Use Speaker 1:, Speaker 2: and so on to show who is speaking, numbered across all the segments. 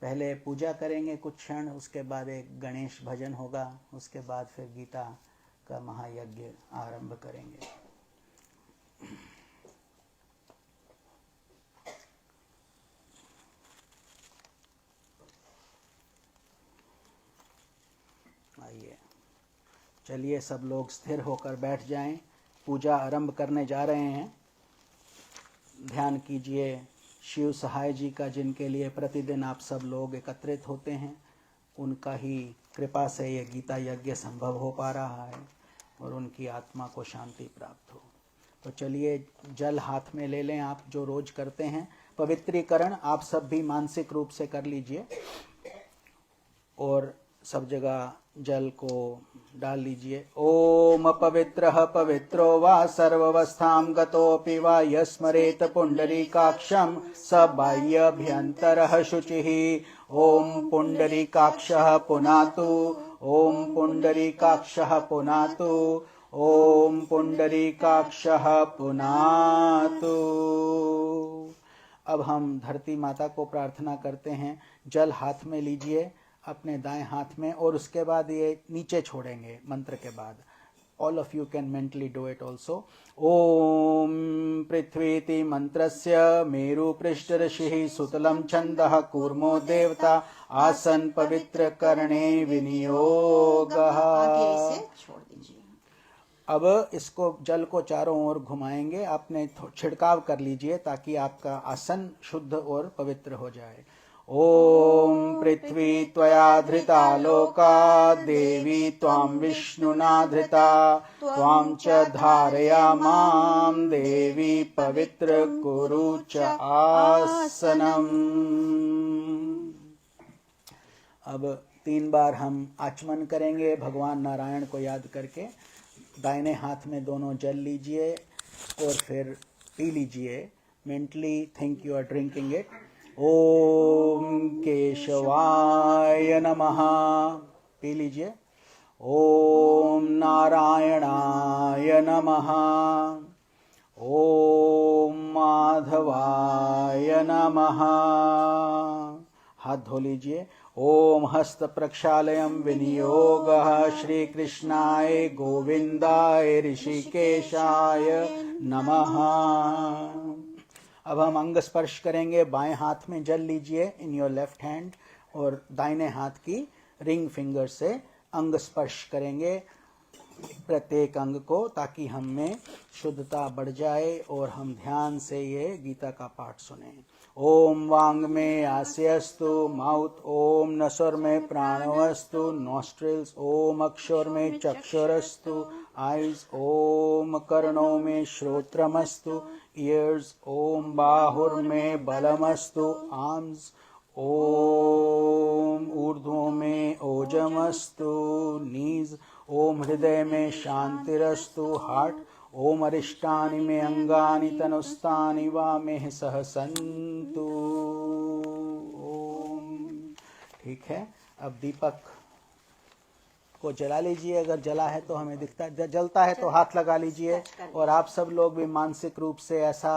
Speaker 1: पहले पूजा करेंगे कुछ क्षण, उसके बाद एक गणेश भजन होगा, उसके बाद फिर गीता का महायज्ञ आरंभ करेंगे। आइए, चलिए सब लोग स्थिर होकर बैठ जाएं। पूजा आरंभ करने जा रहे हैं। ध्यान कीजिए शिव सहाय जी का, जिनके लिए प्रतिदिन आप सब लोग एकत्रित होते हैं, उनका ही कृपा से ये गीता यज्ञ संभव हो पा रहा है और उनकी आत्मा को शांति प्राप्त हो। तो चलिए जल हाथ में ले लें, आप जो रोज करते हैं। पवित्रीकरण आप सब भी मानसिक रूप से कर लीजिए और सब जगह जल को डाल लीजिए। ओम पवित्रः पवित्रो वा सर्वावस्थां गतोऽपि वा यस्मरेत पुंडरीकाक्षं स बाह्यभ्यन्तरः शुचिः। ओम पुंडरीकाक्षः पुनातु, ओम पुंडरीकाक्षः पुनातु, ओम पुंडरीकाक्षः पुनातु। अब हम धरती माता को प्रार्थना करते हैं। जल हाथ में लीजिए अपने दाएं हाथ में और उसके बाद ये नीचे छोड़ेंगे मंत्र के बाद। All of you can mentally do it also. ओम पृथ्वीति मंत्रस्य मेरु पृष्ठ ऋषि सुतलम छंदः कूर्मो देवता आसन पवित्र करणे विनियोगः।
Speaker 2: छोड़ दीजिए।
Speaker 1: अब इसको जल को चारों ओर घुमाएंगे। आपने छिड़काव कर लीजिए ताकि आपका आसन शुद्ध और पवित्र हो जाए। ओम पृथ्वी त्वया धृता लोका देवी त्वां विष्णुना धृता त्वां च धारयामां देवी पवित्र कुरु च आसनम्। अब 3 बार हम आचमन करेंगे भगवान नारायण को याद करके। दाहिने हाथ में दोनों जल लीजिए और फिर पी लीजिए। Mentally think you are drinking it. ओम केशवाय नमः, पी लीजिए। ओम नारायणाय नमः, ओम माधवाय नमः। हाथ धो लीजिए। ओम हस्त प्रक्षालयम विनियोगः श्री कृष्णाय गोविंदाय ऋषिकेशाय नमः। अब हम अंग स्पर्श करेंगे। बाएं हाथ में जल लीजिए इन योर लेफ्ट हैंड और दाहिने हाथ की रिंग फिंगर से अंग स्पर्श करेंगे प्रत्येक अंग को, ताकि हम में शुद्धता बढ़ जाए और हम ध्यान से ये गीता का पाठ सुने। ओम वांग में आस्यस्तु माउथ, ओम नसर में प्राणवस्तु नॉस्ट्रिल्स, ओम अक्षर में चक्षुरस्तु आईज, ओम कर्णों में श्रोत्रमस्तु ईयर्स, ओम बाहुर में बलमस्तु आर्म्स, ओम ऊर्ध्वों में ओजमस्तु नीज, ओम हृदय में शांतिरस्तु हार्ट, ओम अरिष्टानि में अंगानि तनुस्तानि वा में सह सन्तु। ओम। ठीक है, अब दीपक को जला लीजिए। अगर जला है तो हमें दिखता है, जलता है तो हाथ लगा लीजिए। और आप सब लोग भी मानसिक रूप से ऐसा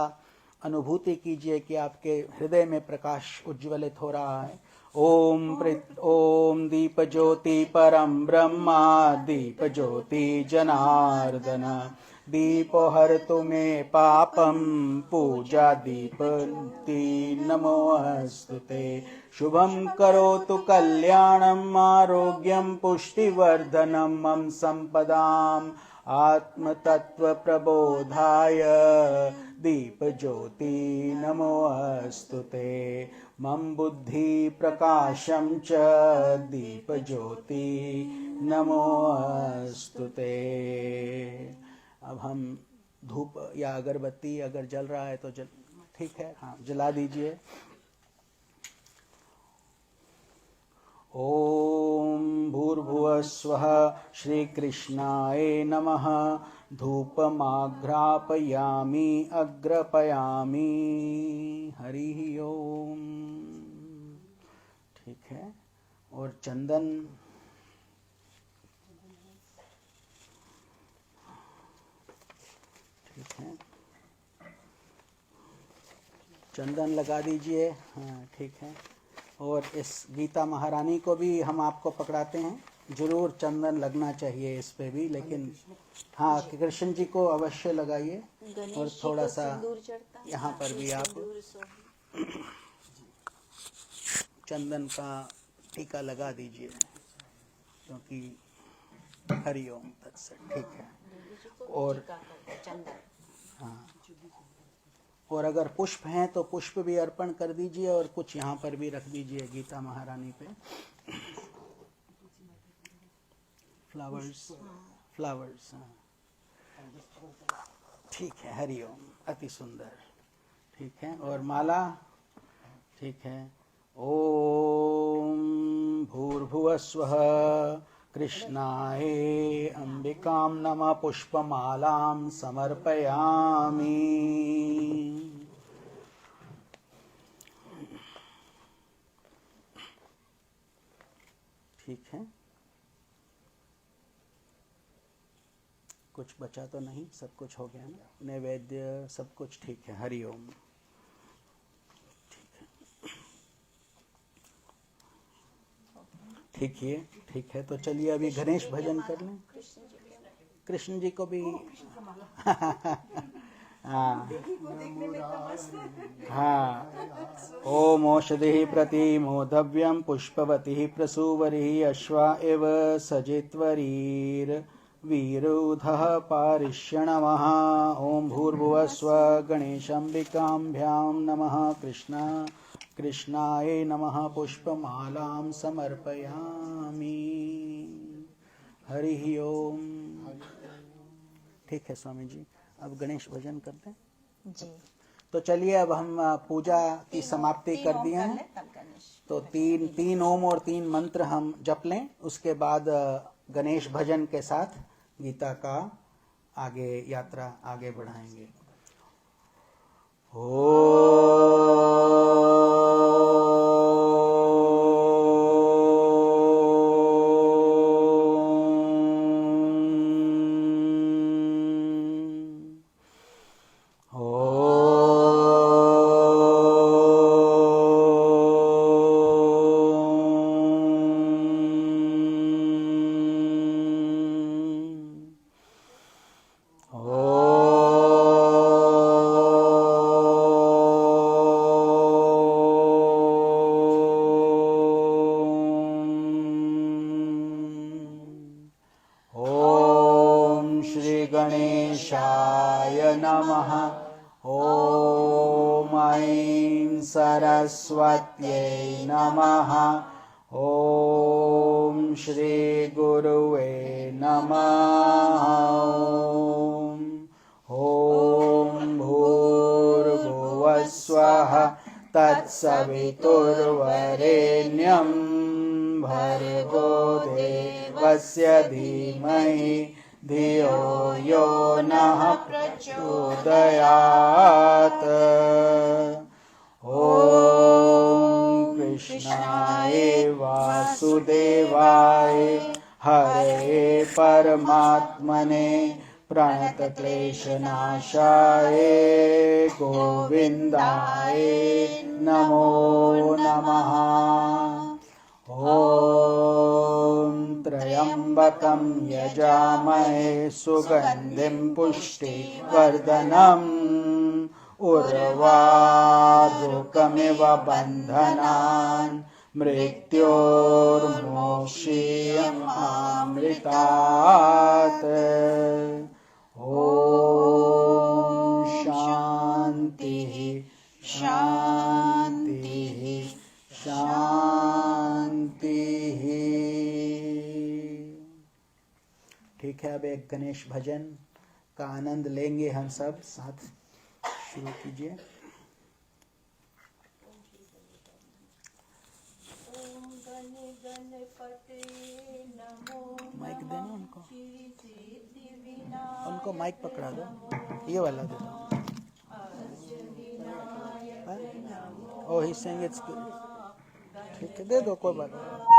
Speaker 1: अनुभूति कीजिए कि आपके हृदय में प्रकाश उज्ज्वलित हो रहा है। ओम दीप ज्योति परम ब्रह्मा दीप ज्योति जनार्दन दीपो हरतु मे पापम पूजा दीपति नमोस्तुते। शुभम करोतु कल्याणम आरोग्यम पुष्टिवर्धनम मम संपदाम आत्मतत्व प्रबोधाय दीप ज्योति नमोस्तुते। मम बुद्धि प्रकाशम च दीप ज्योति नमोस्तुते। अब हम धूप या अगरबत्ती अगर जल रहा है तो ठीक है, हाँ जला दीजिए। ओम भूर्भुवस्वः श्रीकृष्णाय नमः। धूपमाघ्रापयामि अग्रपयामि। हरि ओम। ठीक है, और चंदन ठीक है, चंदन लगा दीजिए। हाँ ठीक है, और इस गीता महारानी को भी हम आपको पकड़ाते हैं, जरूर चंदन लगना चाहिए इस पे भी, लेकिन हाँ कृष्ण जी को अवश्य लगाइए। और थोड़ा सा यहाँ पर भी आप चंदन का टीका लगा दीजिए, क्योंकि हरिओम तत्सत। ठीक है। और हाँ, और अगर पुष्प हैं तो पुष्प भी अर्पण कर दीजिए, और कुछ यहाँ पर भी रख दीजिए गीता महारानी पे। Flowers, flowers. ठीक है, हरिओम, अति सुंदर। ठीक है। और माला, ठीक है। ओम भूर्भुवस्वः कृष्णाय अंबिकां नमः पुष्पमालां समर्पयामि। ठीक है। कुछ बचा तो नहीं, सब कुछ हो गया ना, नैवेद्य सब कुछ ठीक है। हरिओम। ठीक है, ठीक है। तो चलिए अभी गणेश भजन कर लें। कृष्ण जी को भी हाँ हाँ। ओम औषधि प्रतिमोदव्यम पुष्पवती प्रसूवरी अश्वा एव सजित्वरीर वीरुधः पारिष्य नमः। ओम भूर्भुवस्व गणेशाम्बिकाभ्यां नमः। कृष्णाय नमः पुष्पमालां समर्पयामि। हरि ओम। ठीक है स्वामी जी, अब गणेश भजन करते हैं
Speaker 2: जी।
Speaker 1: तो चलिए अब हम पूजा की समाप्ति कर दिए हैं। तो तीन ओम और 3 मंत्र हम जप लें, उसके बाद गणेश भजन के साथ गीता का आगे यात्रा आगे बढ़ाएंगे। सरस्वत्यै नमः। ओम श्री गुरुवे नमः। ओम भूर्भुवस्वः तत्सवितुर्वरेण्यं भर्गो देवस्य धीमहि धियो यो नः प्रचोदयात्। ओम कृष्णाय वासुदेवाय हरे परमात्मने प्रणतक्लेशनाशाय गोविन्दाय नमो नमः। ओम त्र्यंबकं यजामहे सुगंधिं पुष्टिवर्धनम् उर्वारुकमिव बन्धनान् मृत्योर्मोक्षीयमामृतात्। ओम शांति शांति शांति। ठीक है, अब एक गणेश भजन का आनंद लेंगे हम सब साथ। शुरू कीजिए। माइक देना उनको माइक पकड़ा दो, ये वाला दे दो। ओह ही सेइंग इट्स गुड। ठीक है, दे दो, कोई बात नहीं।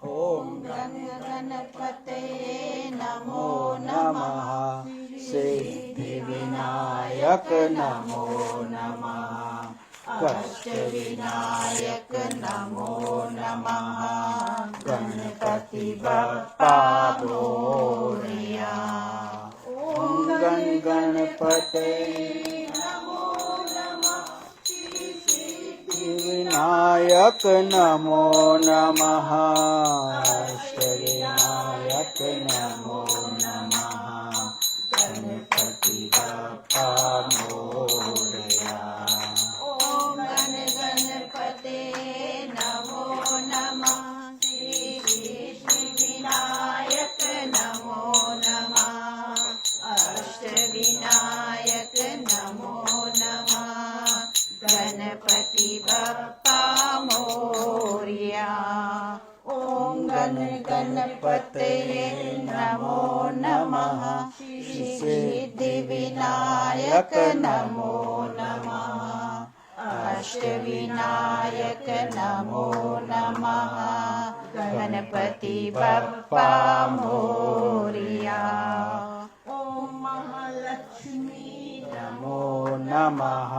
Speaker 1: ओम गणपते नमो नमः। सिद्धिविनायक नमो नमः।
Speaker 2: अष्टविनायक नमो नमः।
Speaker 1: गणपति बप्पा मोरया। ओम गण गणपते विनायक नमो नमः। अष्टविनायक नमो नमः। गणपति बप्पा मोरया।
Speaker 2: ओम गण गणपते नमो नमः। विनायक नमो नमः। अष्टविनायक नमो नमः। गणपति बप्पा मोरया। ओम गण गणपते नमो नमः। सिद्धि विनायक नमो नमः। अष्टविनायक नमो नमः। गणपति बप्पा मोरया। ओम महालक्ष्मी
Speaker 1: नमो नमः।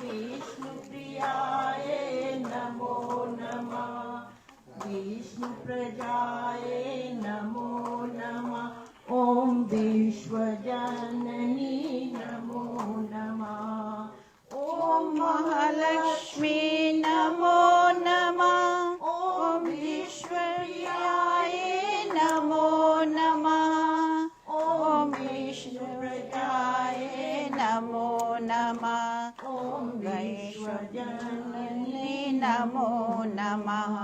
Speaker 2: विष्णुप्रियाय नमो नमः। विष्णुप्रजाय नमो नमः। ओम विश्वजननी नमो नमः। ओम महालक्ष्मी नमो नमः। ओम विश्वप्रियाय नमो नमः। ओम विष्णुप्रजाय नमो नमः। ओम विश्वजननी नमो नमः।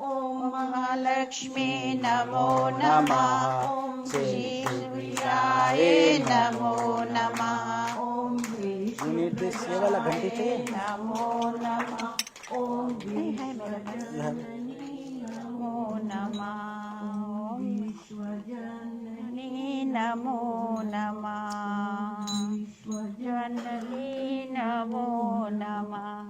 Speaker 2: ओम महालक्ष्मी नमो नमः। ओम विष्णुप्रियाय नमो नमः। ओम
Speaker 1: निर्देश ये वाला घंटी चाहिए।
Speaker 2: नमो नमः। ओम विश्वजननी नमो नमः। ओम विश्वजननी नमो नमः। विश्वजननी नमो नमः।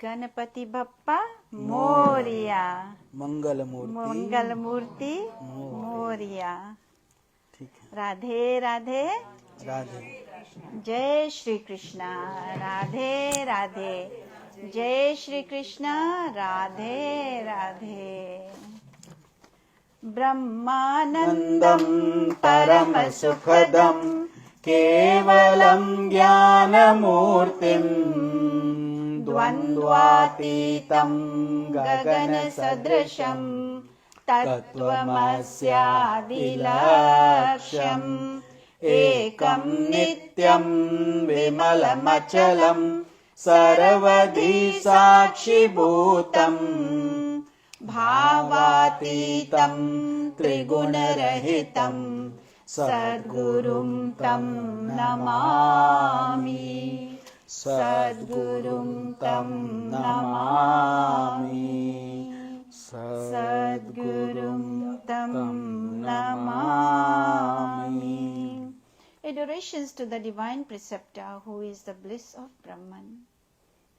Speaker 2: गणपति बप्पा मोरया।
Speaker 1: मंगल मूर्ति
Speaker 2: मंगल मूर्ति मोरया।
Speaker 1: ठीक है।
Speaker 2: राधे राधे।
Speaker 1: राधे।
Speaker 2: जय श्री कृष्णा। राधे राधे। जय श्री कृष्णा। राधे राधे। ब्रह्मानन्दं परम सुखदं केवलं ज्ञानमूर्तिं द्वन्द्वातीतं गगनसदृशं तत्त्वमस्यादिलक्ष्यम् एकं नित्यं विमलमचलं सर्वधी साक्षिभूतं भावातीतं त्रिगुणरहितं सद्गुरुं तं नमामि।
Speaker 1: सद्गुरुं तं नमामि।
Speaker 2: सद्गुरुं तं Namami. Adorations to the divine preceptor who is the bliss of Brahman,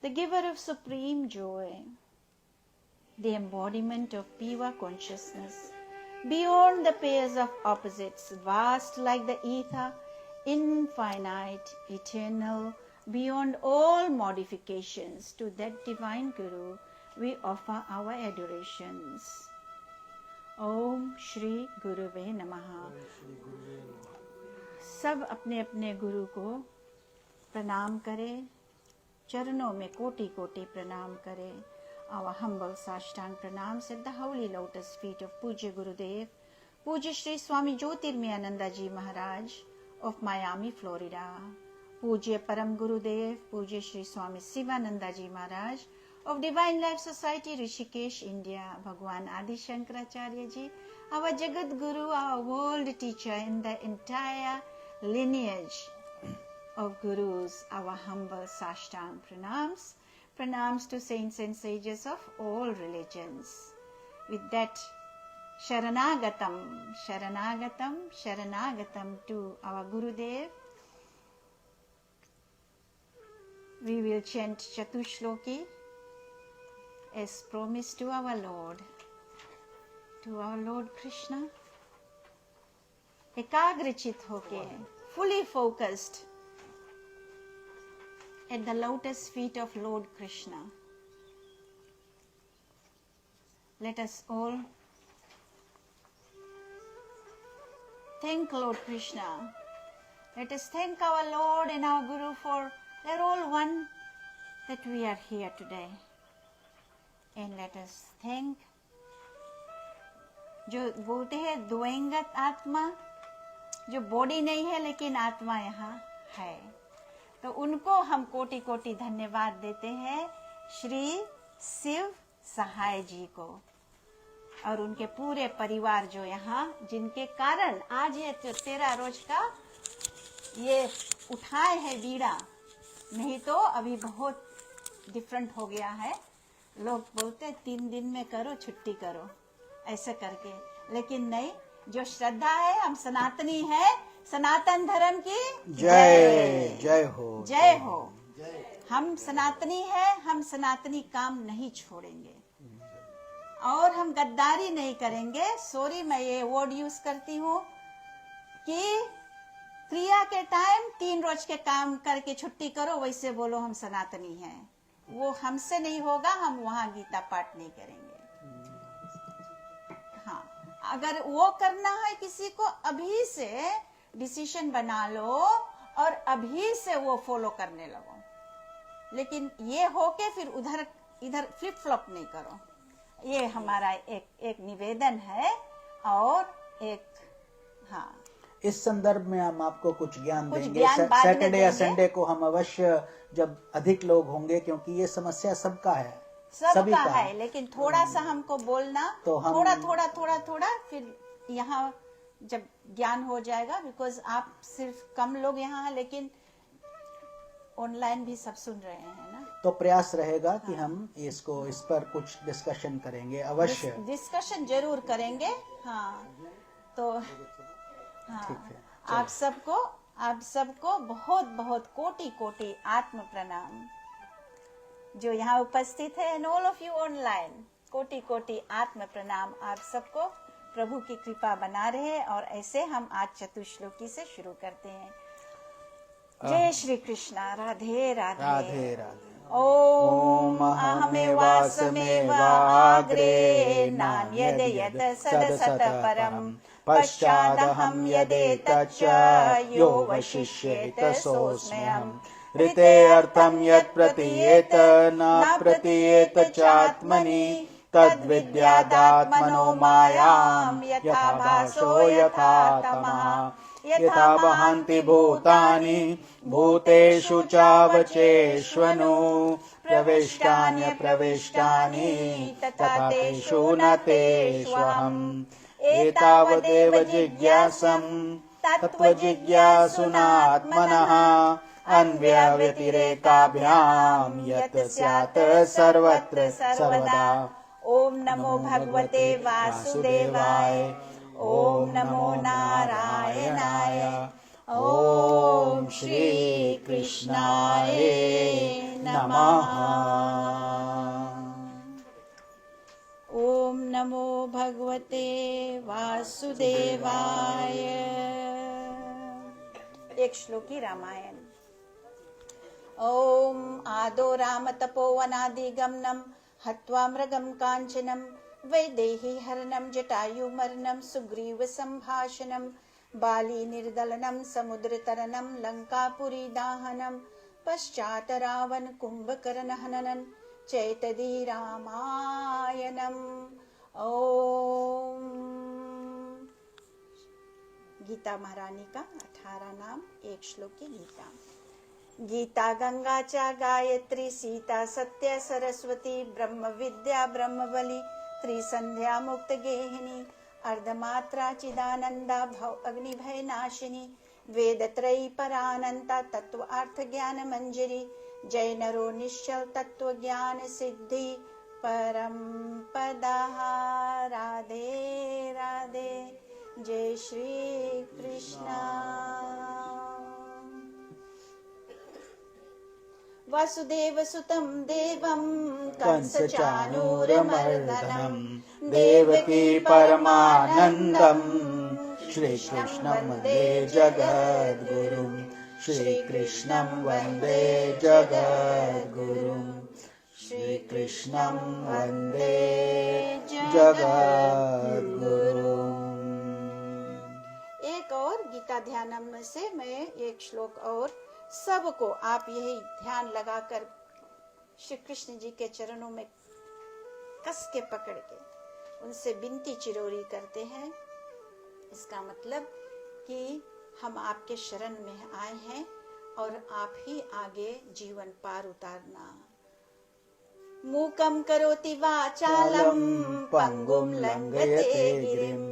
Speaker 2: the giver of supreme joy, the embodiment of pure consciousness, beyond the pairs of opposites, vast like the ether, infinite, eternal, beyond all modifications. To that divine Guru we offer our adorations. Om Shri Guruve Namaha. सब अपने अपने गुरु को प्रणाम करें, चरणों में कोटि कोटि प्रणाम करें. Our humble Sashtang pranams at the holy lotus feet of Pujya Gurudev, Pujya Shri Swami Jyotirmayananda Ji Maharaj of Miami, Florida, Pujya Param Gurudev, Pujya Shri Swami Sivananda Ji Maharaj of Divine Life Society, Rishikesh, India, Bhagwan Adi Shankaracharya Ji, our Jagat Guru, our world teacher in the entire lineage of Gurus, our humble Sashtang pranams. Pranams to saints and sages of all religions. With that, Sharanagatam, Sharanagatam, Sharanagatam to our Gurudev. We will chant Chatushloki as promised to our Lord Krishna. एकाग्रचित होके, fully focused at the lotus feet of Lord Krishna. Let us all thank Lord Krishna. Let us thank our Lord and our Guru for they're all one that we are here today. And let us thank जो बोलते हैं द्वैंगत आत्मा, जो body नहीं है लेकिन आत्मा यहाँ है, तो उनको हम कोटि कोटि धन्यवाद देते हैं, श्री शिव सहाय जी को और उनके पूरे परिवार जो यहाँ, जिनके कारण आज ये 13 रोज का ये उठाए है बीड़ा, नहीं तो अभी बहुत डिफरेंट हो गया है। लोग बोलते 3 दिन में करो, छुट्टी करो, ऐसे करके, लेकिन नहीं, जो श्रद्धा है, हम सनातनी है, सनातन धर्म की
Speaker 1: जय जय हो,
Speaker 2: जय हो। हम सनातनी है, हम सनातनी काम नहीं छोड़ेंगे और हम गद्दारी नहीं करेंगे। सॉरी, मैं ये वर्ड यूज करती हूँ कि क्रिया के टाइम 3 रोज के काम करके छुट्टी करो, वैसे बोलो हम सनातनी हैं, वो हमसे नहीं होगा, हम वहां गीता पाठ नहीं करेंगे। हाँ, अगर वो करना है किसी को, अभी से डिसीजन बना लो और अभी से वो फॉलो करने लगो, लेकिन ये होके फिर उधर इधर फ्लिप फ्लॉप नहीं करो। ये हमारा एक निवेदन है। और एक, हाँ,
Speaker 1: इस संदर्भ में हम आपको कुछ ज्ञान देंगे।
Speaker 2: ज्ञान बाद में
Speaker 1: सैटरडे या
Speaker 2: देंगे।
Speaker 1: संडे को हम अवश्य, जब अधिक लोग होंगे, क्योंकि ये समस्या सबका है, सभी
Speaker 2: सबका
Speaker 1: का
Speaker 2: है, लेकिन थोड़ा सा हमको बोलना,
Speaker 1: तो हम
Speaker 2: थोड़ा, फिर यहाँ जब ज्ञान हो जाएगा, बिकॉज आप सिर्फ कम लोग यहाँ हैं, लेकिन ऑनलाइन भी सब सुन रहे हैं ना,
Speaker 1: तो प्रयास रहेगा कि हम इस पर कुछ डिस्कशन करेंगे, अवश्य
Speaker 2: डिस्कशन जरूर करेंगे। हाँ, तो हाँ,
Speaker 1: ठीक है,
Speaker 2: आप सबको बहुत बहुत कोटि कोटि आत्म प्रणाम, जो यहाँ उपस्थित है, and all of you online, कोटि कोटि आत्म प्रणाम। आप सबको प्रभु की कृपा बना रहे। और ऐसे हम आज चतुश्लोकी से शुरू करते हैं। जय श्री कृष्णा। राधे राधे।
Speaker 1: राधे राधे।
Speaker 2: ओम अहमेवासमेवाग्रे नान्यद् यत् सदसत परम पश्चादहं यदेतच्च यो वशिष्येत सोऽस्म्यहम्
Speaker 1: ऋते अर्थं यत् प्रतीयेत न प्रतीयेत चात्मनि तद्विद्यादात्मनो मायां यथा भासो यथा तमः यथा वहन्ति भूतानि भूतेषु चावचेष्वनु प्रविष्टान्यप्रविष्टानि तथा तेषु न तेष्वहम् एतावदेव जिज्ञासं तत्त्वजिज्ञासुनात्मनः अन्व्यव्यतिरेकाभ्यां यत् स्यात् सर्वत्र सर्वदा।
Speaker 2: ओम नमो भगवते वासुदेवाय। ओम नमो नारायणाय। ओम श्री कृष्णाय नमः। ओम नमो भगवते वासुदेवाय। एक श्लोकी रामायण। ओम आदो राम तपोवनादिगमनम् हत्वा मृगं काञ्चनं वैदेही हरणं जटायुमरणं सुग्रीव सम्भाषणं बाली निर्दलनं समुद्रतरणं लङ्कापुरी दाहनं पश्चात् रावण कुंभकर्ण हननं चैतदी रामायणम्। ओम गीता महारानी का 18 नाम, एक श्लोक की गीता। गीता गंगा च गायत्री सीता सत्य सरस्वती ब्रह्म विद्या ब्रह्मबली त्रिसंध्या मुक्त गेहिनी अर्धमात्रा चिदानंदा भव अग्निभय नाशिनी वेदत्रयी परानंता तत्व अर्थ ज्ञान मंजरी जय नरो निश्चल तत्व ज्ञान सिद्धि परम पदा। राधे राधे। जय श्री कृष्णा। वसुदेव सुतं देवं कंसचाणूरमर्दनं देवकी परमानन्दं
Speaker 1: श्रीकृष्णं वन्दे जगद्गुरुं श्रीकृष्णं वन्दे जगद्गुरुं श्रीकृष्णं वन्दे जगद्गुरुं।
Speaker 2: एक और गीता ध्यानम में से मैं एक श्लोक और सबको आप यही ध्यान लगाकर श्री कृष्ण जी के चरणों में कस के पकड़ के उनसे बिनती चिरोरी करते हैं। इसका मतलब कि हम आपके शरण में आए हैं और आप ही आगे जीवन पार उतारना। मूकं करोति वाचालं पंगुं लंघयते गिरिं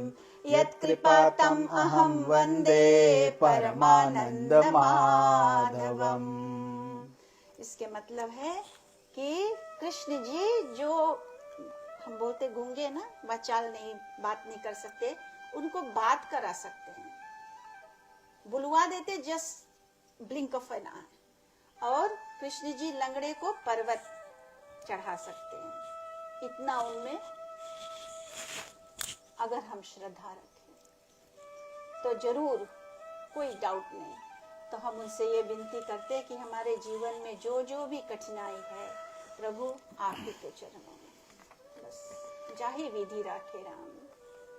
Speaker 2: यत्कृपातम् अहं वन्दे परमानंदमाधवम्। इसके मतलब है कि कृष्ण जी जो हम बोलते गूंगे ना, वाचाल नहीं, बात नहीं कर सकते, उनको बात करा सकते हैं, बुलवा देते जस्ट ब्लिंक ऑफ एन आई। और कृष्ण जी लंगड़े को पर्वत चढ़ा सकते हैं। इतना उनमें अगर हम श्रद्धा रखें तो जरूर, कोई डाउट नहीं। तो हम उनसे ये विनती करते हैं कि हमारे जीवन में जो जो भी कठिनाई है प्रभु आप ही के चरणों में, बस जाहि विधि राखे राम।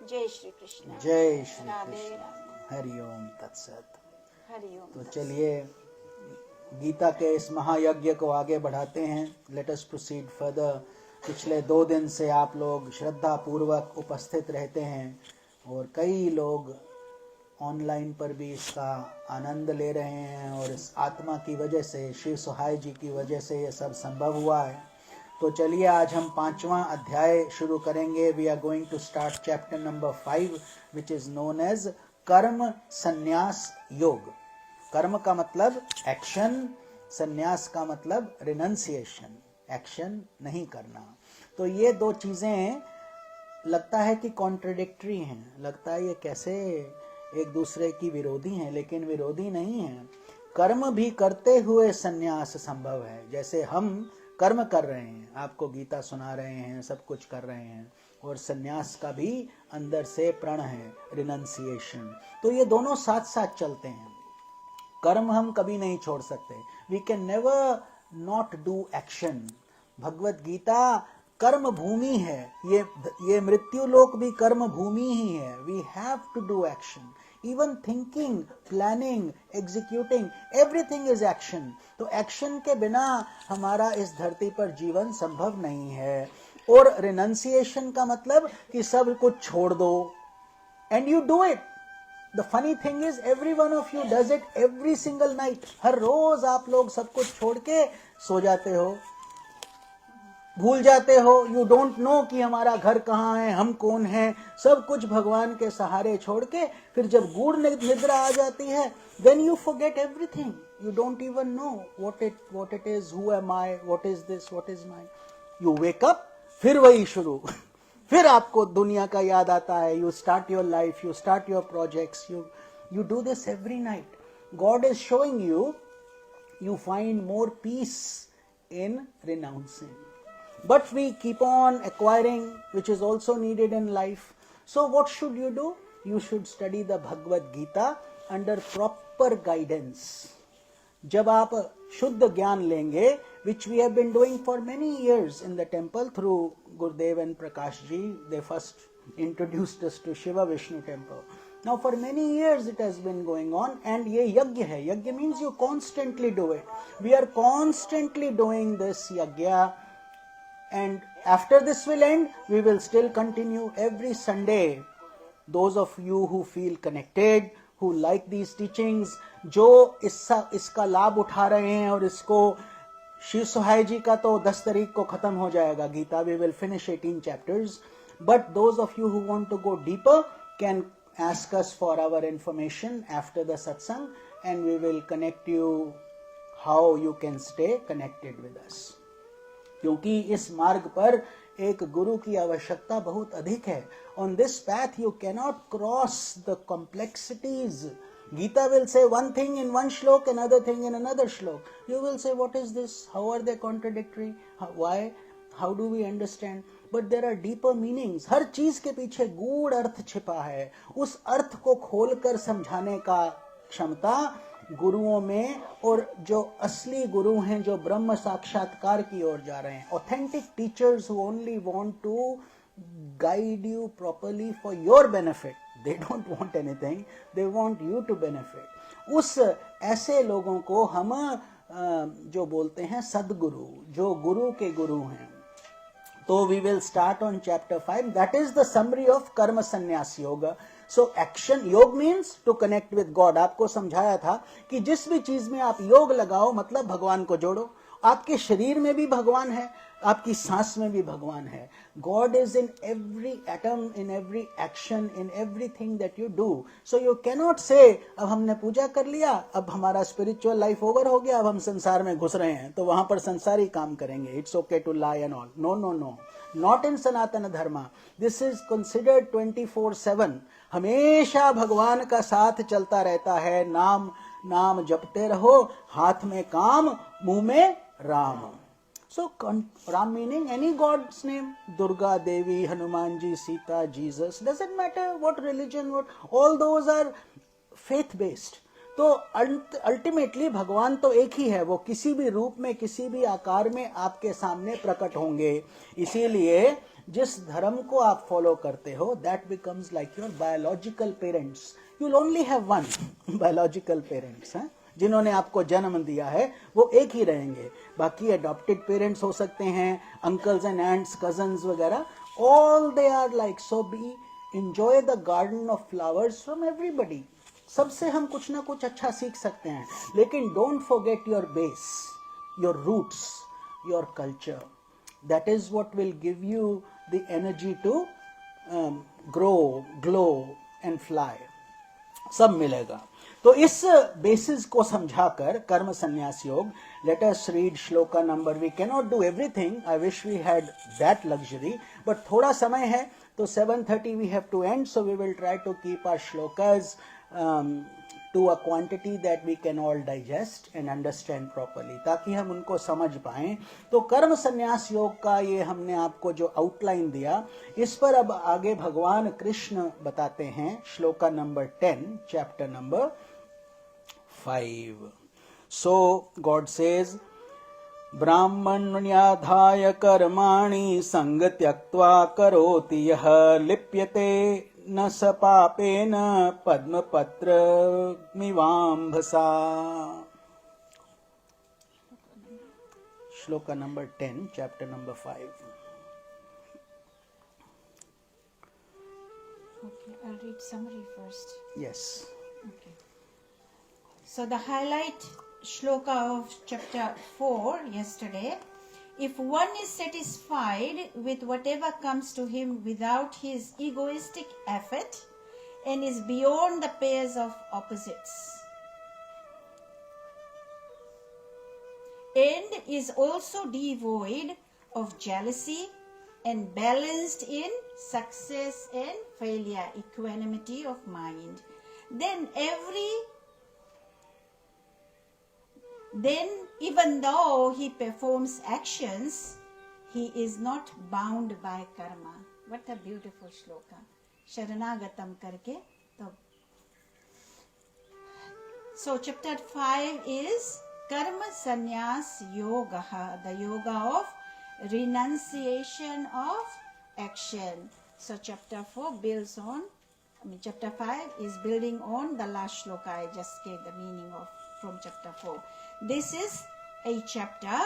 Speaker 2: जय श्री कृष्ण।
Speaker 1: जय श्री
Speaker 2: राधे
Speaker 1: कृष्ण।
Speaker 2: राम।
Speaker 1: हरिओम तत्सत।
Speaker 2: हरिओम।
Speaker 1: तो चलिए गीता के इस महायज्ञ को आगे बढ़ाते हैं। Let us proceed further. पिछले 2 दिन से आप लोग श्रद्धा पूर्वक उपस्थित रहते हैं और कई लोग ऑनलाइन पर भी इसका आनंद ले रहे हैं और इस आत्मा की वजह से, शिव सहाय जी की वजह से ये सब संभव हुआ है। तो चलिए आज हम 5वां अध्याय शुरू करेंगे। We are going to start chapter number 5 which is known as Karma संन्यास योग। कर्म का मतलब एक्शन, संन्यास का मतलब रिनंसिएशन, एक्शन नहीं करना। तो ये 2 चीजें लगता है कि कॉन्ट्रडिक्टरी हैं, लगता है ये कैसे एक दूसरे की विरोधी हैं, लेकिन विरोधी नहीं है। कर्म भी करते हुए संन्यास संभव है। जैसे हम कर्म कर रहे हैं, आपको गीता सुना रहे हैं, सब कुछ कर रहे हैं, और संन्यास का भी अंदर से प्रण है, रिनंसिएशन। तो ये दोनों साथ साथ चलते हैं। कर्म हम कभी नहीं छोड़ सकते। We can never not do action. Bhagavad Gita कर्म भूमि है। ये मृत्यु लोक भी कर्म भूमि ही है। We have to do action. Even thinking, planning, executing, everything is action. तो एक्शन के बिना हमारा इस धरती पर जीवन संभव नहीं है। और रिनंसिएशन का मतलब कि सब कुछ छोड़ दो, and you do it. The funny thing is every one of you does it every single night. हर रोज आप लोग सब कुछ छोड़ के सो जाते हो, भूल जाते हो। You don't know कि हमारा घर कहाँ है, हम कौन हैं। सब कुछ भगवान के सहारे छोड़ के फिर जब गूढ़ निद्रा आ जाती है, then you forget everything. You don't even know what it is, who am I, what is this, what is mine. You wake up, फिर वही शुरू फिर आपको दुनिया का याद आता है। You start your life, you start your projects, you do this every night. God is showing you find more peace in renouncing. But we keep on acquiring, which is also needed in life. So what should you do? You should study the Bhagavad Gita under proper guidance. जब आप शुद्ध ज्ञान लेंगे, which we have been doing for many years in the temple through Gurudev and Prakash ji. They first introduced us to Shiva Vishnu temple. Now for many years it has been going on, and ये यज्ञ है. यज्ञ means you constantly do it. We are constantly doing this yajna, and after this will end, we will still continue every Sunday. Those of you who feel connected, who like these teachings, जो इसका लाभ उठा रहे हैं, और इसको शिव सहाय जी का तो 10 तारीख को खत्म हो जाएगा Gita. We will finish 18 chapters. But those of you who want to go deeper can ask us for our information after the satsang, and we will connect you how you can stay connected with us. क्योंकि इस मार्ग पर एक गुरु की आवश्यकता बहुत अधिक है. On this path you cannot cross the complexities. Gita will say one thing in one shlok, another thing in another shlok. You will say, what is this? How are they contradictory? Why? How do we understand? but there are deeper meanings. हर चीज के पीछे गूढ़ अर्थ छिपा है. उस अर्थ को खोलकर समझाने का क्षमता गुरुओं में, और जो असली गुरु हैं जो ब्रह्म साक्षात्कार की ओर जा रहे हैं, authentic teachers who only want to guide you properly for your benefit. They don't want anything, they want you to benefit. उस ऐसे लोगों को हम जो बोलते हैं सदगुरु, जो गुरु के गुरु हैं. तो we will start on chapter 5. That is the summary of कर्म संन्यास योग. So action, योग means to connect with God. आपको समझाया था कि जिस भी चीज में आप योग लगाओ मतलब भगवान को जोड़ो. आपके शरीर में भी भगवान है, आपकी सांस में भी भगवान है. God is in every atom, in every action, in everything that you do. So you cannot say अब हमने पूजा कर लिया, अब हमारा spiritual life over हो गया, अब हम संसार में घुस रहे हैं तो वहां पर संसारी काम करेंगे. It's okay to lie and all. No, no, no. Not in Sanatana Dharma. This is considered 24/7. हमेशा भगवान का साथ चलता रहता है. नाम नाम जपते रहो, हाथ में काम, मुंह में Ram. So Ram meaning any God's name. Durga, Devi, Hanuman ji, Sita, Jesus. Doesn't matter what religion, what, all those are faith based. तो अल्टीमेटली भगवान तो एक ही है, वो किसी भी रूप में किसी भी आकार में आपके सामने प्रकट होंगे. इसीलिए जिस धर्म को आप फॉलो करते हो, that becomes like your biological parents. You will only have one biological parents. जिन्होंने आपको जन्म दिया है वो एक ही रहेंगे. बाकी अडॉप्टेड पेरेंट्स हो सकते हैं, अंकल्स एंड आंट्स, कजन्स वगैरह. All they are like. So be enjoy the garden of flowers from everybody. सबसे हम कुछ ना कुछ अच्छा सीख सकते हैं, लेकिन don't forget your base, your roots, your culture. That is what will give you the energy to grow, glow and fly. सब मिलेगा. तो इस बेसिस को समझाकर कर्म संन्यास Yoga, let us read shloka number. We cannot do everything. I wish we had that luxury, but थोड़ा समय है तो 7:30 we have to end. So we will try to keep our shlokas to a quantity that we can all digest and understand properly, ताकि हम उनको समझ पाएं. तो कर्म संन्यास योग का ये हमने आपको जो आउटलाइन दिया, इस पर अब आगे भगवान कृष्ण बताते हैं. Shloka number 10, chapter number 5. So God says, ब्राह्मण्याधाय कर्माणि संग त्यक्त्वा करोति यः लिप्यते न स पापेन पद्मपत्र मिवाम्भसा. Shloka number 10, chapter number 5.
Speaker 2: Okay, I'll read summary first.
Speaker 1: Yes.
Speaker 2: Okay. So the highlight shloka of chapter 4 yesterday. If one is satisfied with whatever comes to him without his egoistic effort and is beyond the pairs of opposites, and is also devoid of jealousy and balanced in success and failure, equanimity of mind, then even though he performs actions, he is not bound by karma. What a beautiful shloka. Sharanagatam karke. So chapter 5 is Karma Sannyas Yoga, the yoga of renunciation of action. So chapter 4 builds on, chapter 5 is building on the last shloka I just gave the meaning of from chapter 4. This is a chapter,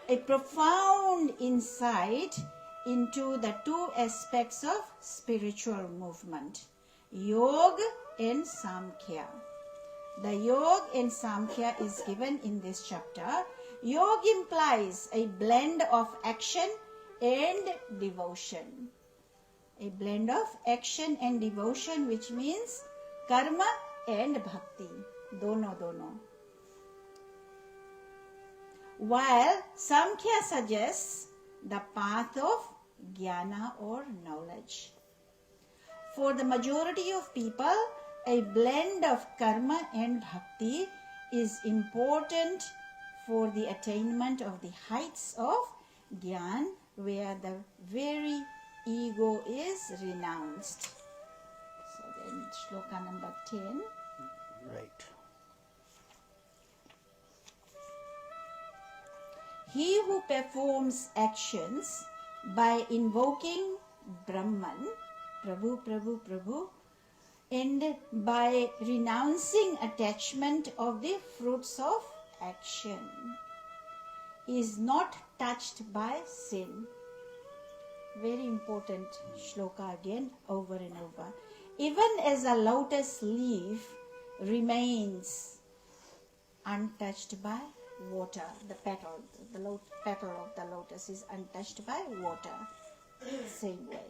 Speaker 2: a profound insight into the two aspects of spiritual movement, Yoga and Samkhya. The Yoga and Samkhya is given in this chapter. Yoga implies a blend of action and devotion. A blend of action and devotion, which means karma and bhakti. Dono. While Samkhya suggests the path of jnana or knowledge. For the majority of people, a blend of karma and bhakti is important for the attainment of the heights of jnana where the very ego is renounced. So then shloka number 10.
Speaker 1: Right.
Speaker 2: He who performs actions by invoking Brahman, Prabhu, Prabhu, Prabhu, and by renouncing attachment of the fruits of action, is not touched by sin. Very important shloka again, over and over. Even as a lotus leaf remains untouched by water, the petal of the lotus is untouched by water. Same way.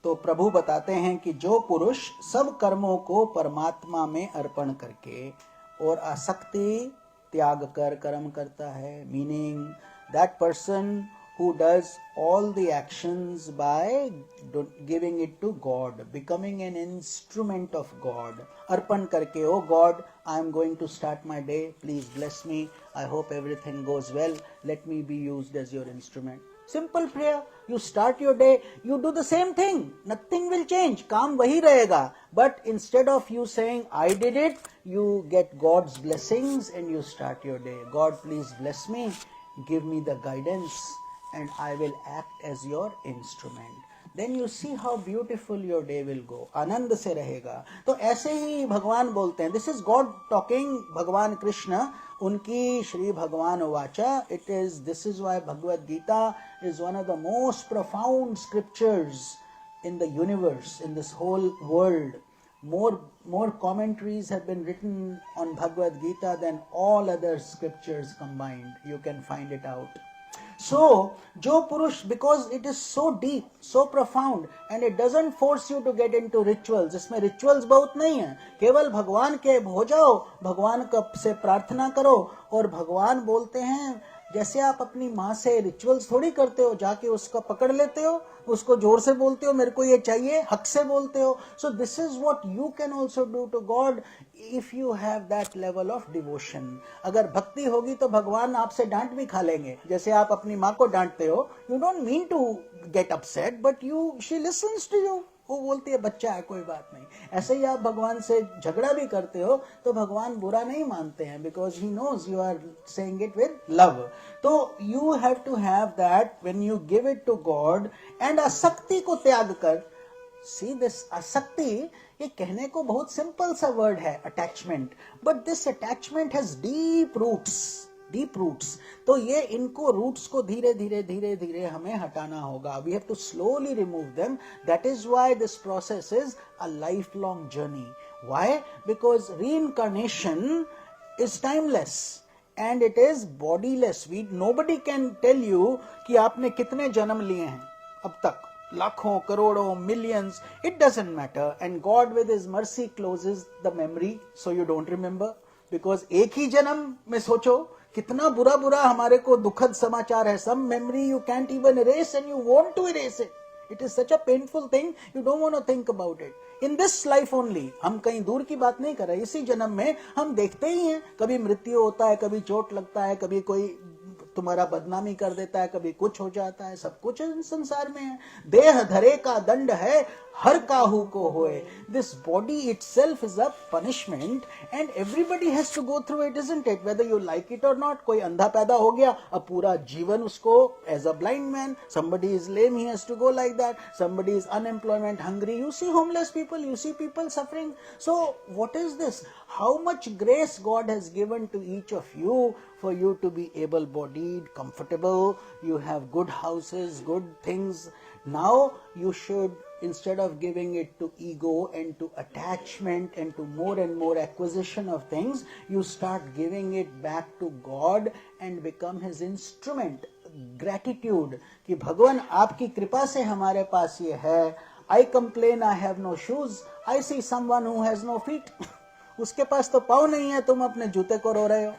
Speaker 1: तो प्रभु बताते हैं कि जो पुरुष सब कर्मों को परमात्मा में अर्पण करके और आसक्ति त्याग कर कर्म करता है, meaning that person who does all the actions by giving it to God, becoming an instrument of God, arpan karke, oh God, I am going to start my day, please bless me, I hope everything goes well, let me be used as your instrument. Simple prayer, you start your day, you do the same thing, nothing will change, काम वही रहेगा, but instead of you saying I did it, you get God's blessings and you start your day. God, please bless me, give me the guidance, and I will act as your instrument. Then you see how beautiful your day will go. आनंद से रहेगा. तो ऐसे ही भगवान बोलते हैं. This is God talking, भगवान कृष्ण, उनकी श्री भगवान वाचा. This is why Bhagavad Gita is one of the most profound scriptures in the universe, in this whole world. More commentaries have been written on Bhagavad Gita than all other scriptures combined. You can find it out. So, जो पुरुष, because it is so deep, so profound, and it doesn't force you to get into rituals. इसमें rituals बहुत नहीं है, केवल भगवान के हो जाओ, भगवान से प्रार्थना करो, और भगवान बोलते हैं जैसे आप अपनी माँ से रिचुअल्स थोड़ी करते हो, जाके उसका पकड़ लेते हो, उसको जोर से बोलते हो मेरे को ये चाहिए, हक से बोलते हो. So this is what you can also do to God if you have that level of devotion. अगर भक्ति होगी तो भगवान आपसे डांट भी खा लेंगे. जैसे आप अपनी माँ को डांटते हो, you don't mean to get upset, but she listens to you. वो बोलती है बच्चा है, कोई बात नहीं. ऐसे ही आप भगवान से झगड़ा भी करते हो तो भगवान बुरा नहीं मानते हैं, because he knows you are saying it with love. तो you have to have that when you give it to God. And आसक्ति को त्याग कर, सी दिस आसक्ति, ये कहने को बहुत सिंपल सा वर्ड है, attachment, but this attachment has deep roots. तो ये इनको रूट्स को धीरे धीरे हमें हटाना होगा. We have to slowly remove them. That is why this process is a life long journey. Why? Because reincarnation is timeless and it is bodiless. Nobody can tell you कि आपने कितने जन्म लिए हैं अब तक, लाखों, करोड़ों, millions. It doesn't matter. And God with His mercy closes the memory so you don't remember. Because एक ही जन्म में सोचो कितना बुरा हमारे को दुखद समाचार है. Some memory you can't even erase and you want to erase it. It is such a painful thing, you don't want to think about it. In this life only, हम कहीं दूर की बात नहीं कर रहे, इसी जन्म में हम देखते ही हैं, कभी मृत्यु होता है, कभी चोट लगता है, कभी कोई तुम्हारा बदनामी कर देता है, कभी कुछ हो जाता है, सब कुछ संसार में है. देह धरे का दंड है, हर काहू को होए. This body itself is a punishment and everybody has to go through it, isn't it? Whether you like it or not. कोई अंधा पैदा हो गया, अब पूरा जीवन उसको as a blind man. Somebody is lame, he has to go like that. Somebody is unemployment, hungry. You see homeless people, you see people suffering. So what is this? How much grace God has given to each of you for you to be able-bodied, comfortable. You have good houses, good things. Now you should, instead of giving it to ego and to attachment and to more and more acquisition of things, you start giving it back to God and become His instrument. Gratitude कि भगवान आपकी कृपा से हमारे पास ये है. I complain I have no shoes. I see someone who has no feet. उसके पास तो पाँव नहीं है, तुम अपने जूते को रो रहे हो.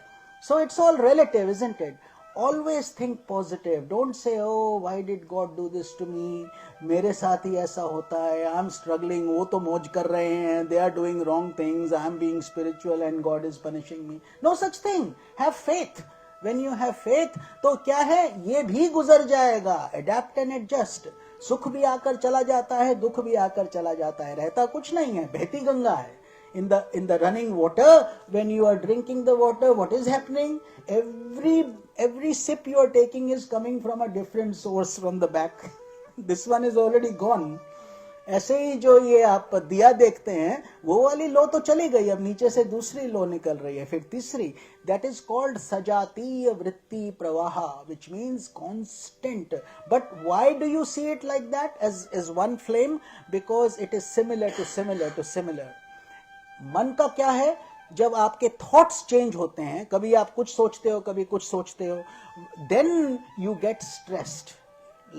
Speaker 1: So it's all relative, isn't it? Always think positive. Don't say, oh, why did God do this to me? मेरे साथ ही ऐसा होता है. I'm struggling. वो तो मौज कर रहे हैं. They are doing wrong things. I'm being spiritual and God is punishing me. No such thing. Have faith. When you have faith, तो क्या है, ये भी गुजर जाएगा. Adapt and adjust. सुख भी आकर चला जाता है, दुख भी आकर चला जाता है, रहता कुछ नहीं है, बहती गंगा है. In the running water, when you are drinking the water, what is happening? Every sip you are taking is coming from a different source from the back. This one is already gone. ऐसे ही जो ये आप दिया देखते हैं, वो वाली लो तो चली गई, अब नीचे से दूसरी लो निकल रही है, फिर तीसरी. दैट इज कॉल्ड सजातीय वृत्ति प्रवाह, which means constant. But why do you see it like that as one flame? Because it is similar to similar to similar. मन का क्या है, जब आपके थॉट्स चेंज होते हैं, कभी आप कुछ सोचते हो, कभी कुछ सोचते हो, then you get stressed.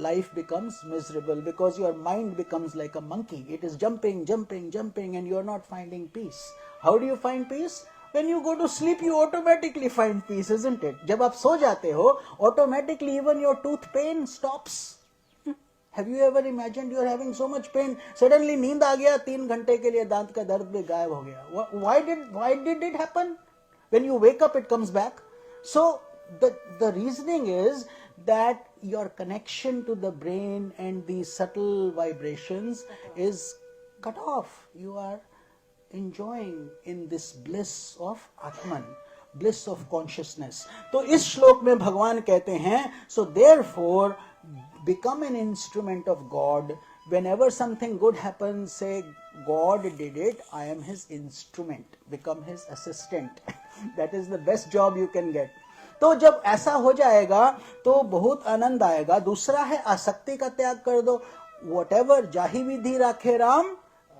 Speaker 1: Life becomes miserable because your mind becomes like a monkey. It is jumping, and you are not finding peace. How do you find peace? When you go to sleep, you automatically find peace, isn't it? जब आप सो जाते हो, automatically even your tooth pain stops. Have you ever imagined you are having so much pain? Suddenly नींद आ गया, 3 घंटे के लिए दांत का दर्द भी गायब हो गया. Why did it happen? When you wake up, it comes back. So the reasoning is that your connection to the brain and the subtle vibrations is cut off. You are enjoying in this bliss of Atman, bliss of consciousness. तो इस श्लोक में भगवान कहते हैं, so therefore become an instrument of God. Whenever something good happens, say God did it, I am his instrument. Become his assistant. That is the best job you can get. तो जब ऐसा हो जाएगा तो बहुत आनंद आएगा. दूसरा है आसक्ति का त्याग कर दो. Whatever जाहि विधि राखे राम,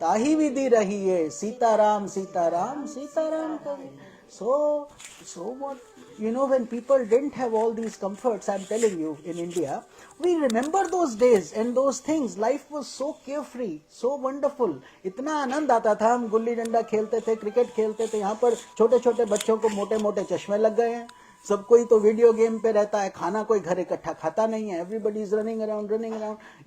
Speaker 1: ताहि विधि रहिए. सीताराम सीताराम सीताराम करिए. So what? You know, when people didn't have all these comforts, I'm telling you, in India, we remember those days and those things. Life was so carefree, so wonderful. इतना आनंद आता था. हम गुल्ली डंडा खेलते थे, क्रिकेट खेलते थे. यहाँ पर छोटे छोटे बच्चों को मोटे मोटे चश्मे लग गए हैं. सब कोई तो वीडियो गेम पे रहता है, खाना कोई घर इकट्ठा खाता नहीं है. Everybody is running around.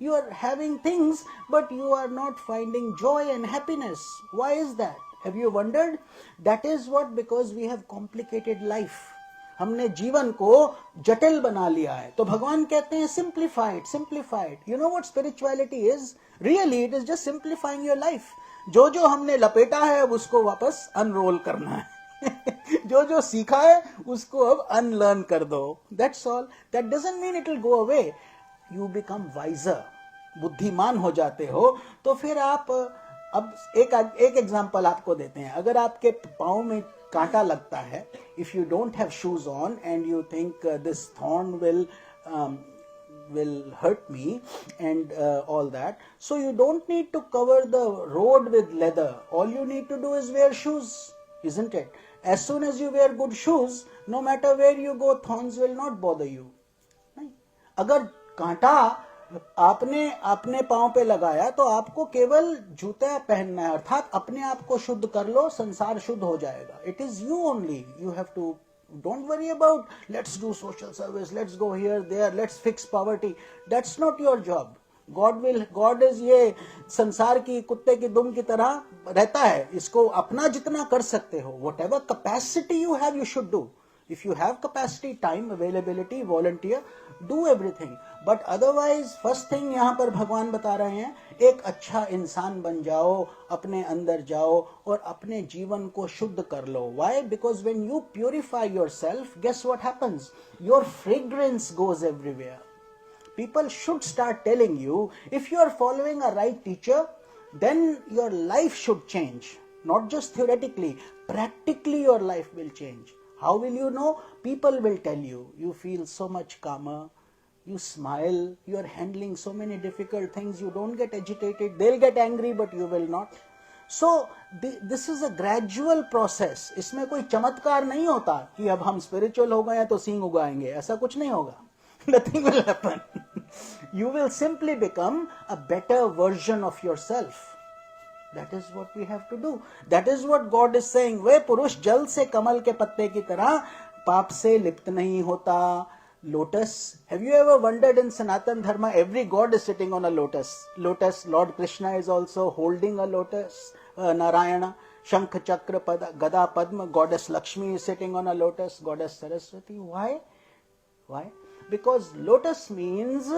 Speaker 1: You are having things but you are not finding joy and happiness. Why is that? Have you wondered? That is what, because we have complicated life. हमने जीवन को जटिल बना लिया है. तो भगवान कहते हैं simplified, simplified. You know what spirituality is? Really it is just simplifying your life. जो जो हमने लपेटा है अब उसको वापस अनरोल करना है. जो जो सीखा है उसको अब अनलर्न कर दो. That's all. That doesn't mean it will go away. You become wiser. बुद्धिमान हो जाते हो. तो फिर आप अब एक एग्जांपल आपको देते हैं. अगर आपके पाँव में कांटा लगता है, if you don't have shoes on and you think this thorn will hurt me and all that, so you don't need to cover the road with leather. All you need to do is wear shoes, isn't it? As soon as you wear good shoes, no matter where you go, thorns will not bother you. नहीं, अगर कांटा आपने अपने पांव पे लगाया तो आपको केवल जूता पहनना है, अर्थात अपने आप को शुद्ध कर लो, संसार शुद्ध हो जाएगा. It is you only. You have to. Don't worry about let's do social service, let's go here, there, let's fix poverty. That's not your job. God is ये संसार की कुत्ते की दुम की तरह रहता है. इसको अपना जितना कर सकते हो, whatever capacity you have, you should do. If you have capacity, time, availability, volunteer, do everything. But otherwise, first thing यहाँ पर भगवान बता रहे हैं, एक अच्छा इंसान बन जाओ, अपने अंदर जाओ और अपने जीवन को शुद्ध कर लो. Why? Because when you purify yourself, guess what happens? Your fragrance goes everywhere. People should start telling you, if you are following a right teacher, then your life should change. Not just theoretically, practically your life will change. How will you know? People will tell you. You feel so much calmer. You smile. You are handling so many difficult things. You don't get agitated. They'll get angry, but you will not. So this is a gradual process. इसमें कोई चमत्कार नहीं होता कि अब हम spiritual हो गए हैं तो सींग उगाएंगे. ऐसा कुछ नहीं होगा. Nothing will happen. You will simply become a better version of yourself. That is what we have to do. That is what God is saying. वे पुरुष जल से कमल के पत्ते की तरह पाप से लिप्त नहीं होता. Lotus. Have you ever wondered in Sanatan Dharma, every god is sitting on a lotus. Lord Krishna is also holding a lotus. Narayana. Shankh Chakra Gada Padma, goddess Lakshmi is sitting on a lotus, goddess Saraswati. Why? Why? Because lotus means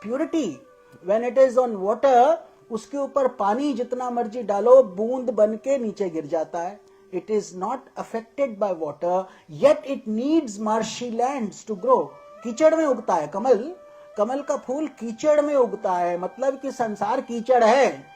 Speaker 1: purity. When it is on water, उसके ऊपर पानी जितना मर्जी डालो बूंद बन के नीचे गिर जाता है. It is not affected by water, yet it needs marshy lands to grow. कीचड़ में उगता है कमल, कमल का फूल कीचड़ में उगता है, मतलब कि संसार कीचड़ है.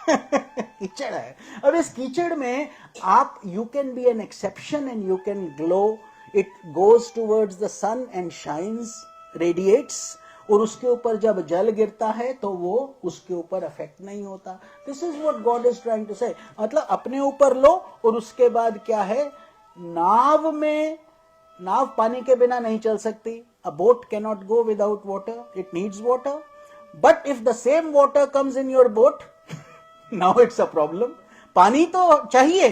Speaker 1: कीचड़ है. अब इस कीचड़ में आप you can be an exception and you can glow. It goes towards the sun and shines, radiates, और उसके ऊपर जब जल गिरता है तो वो उसके ऊपर अफेक्ट नहीं होता. This is what God is trying to say. मतलब अपने ऊपर लो और उसके बाद क्या है, नाव में, नाव पानी के बिना नहीं चल सकती. A boat cannot go without water. It needs water. But if the same water comes in your boat, now it's a problem. पानी तो चाहिए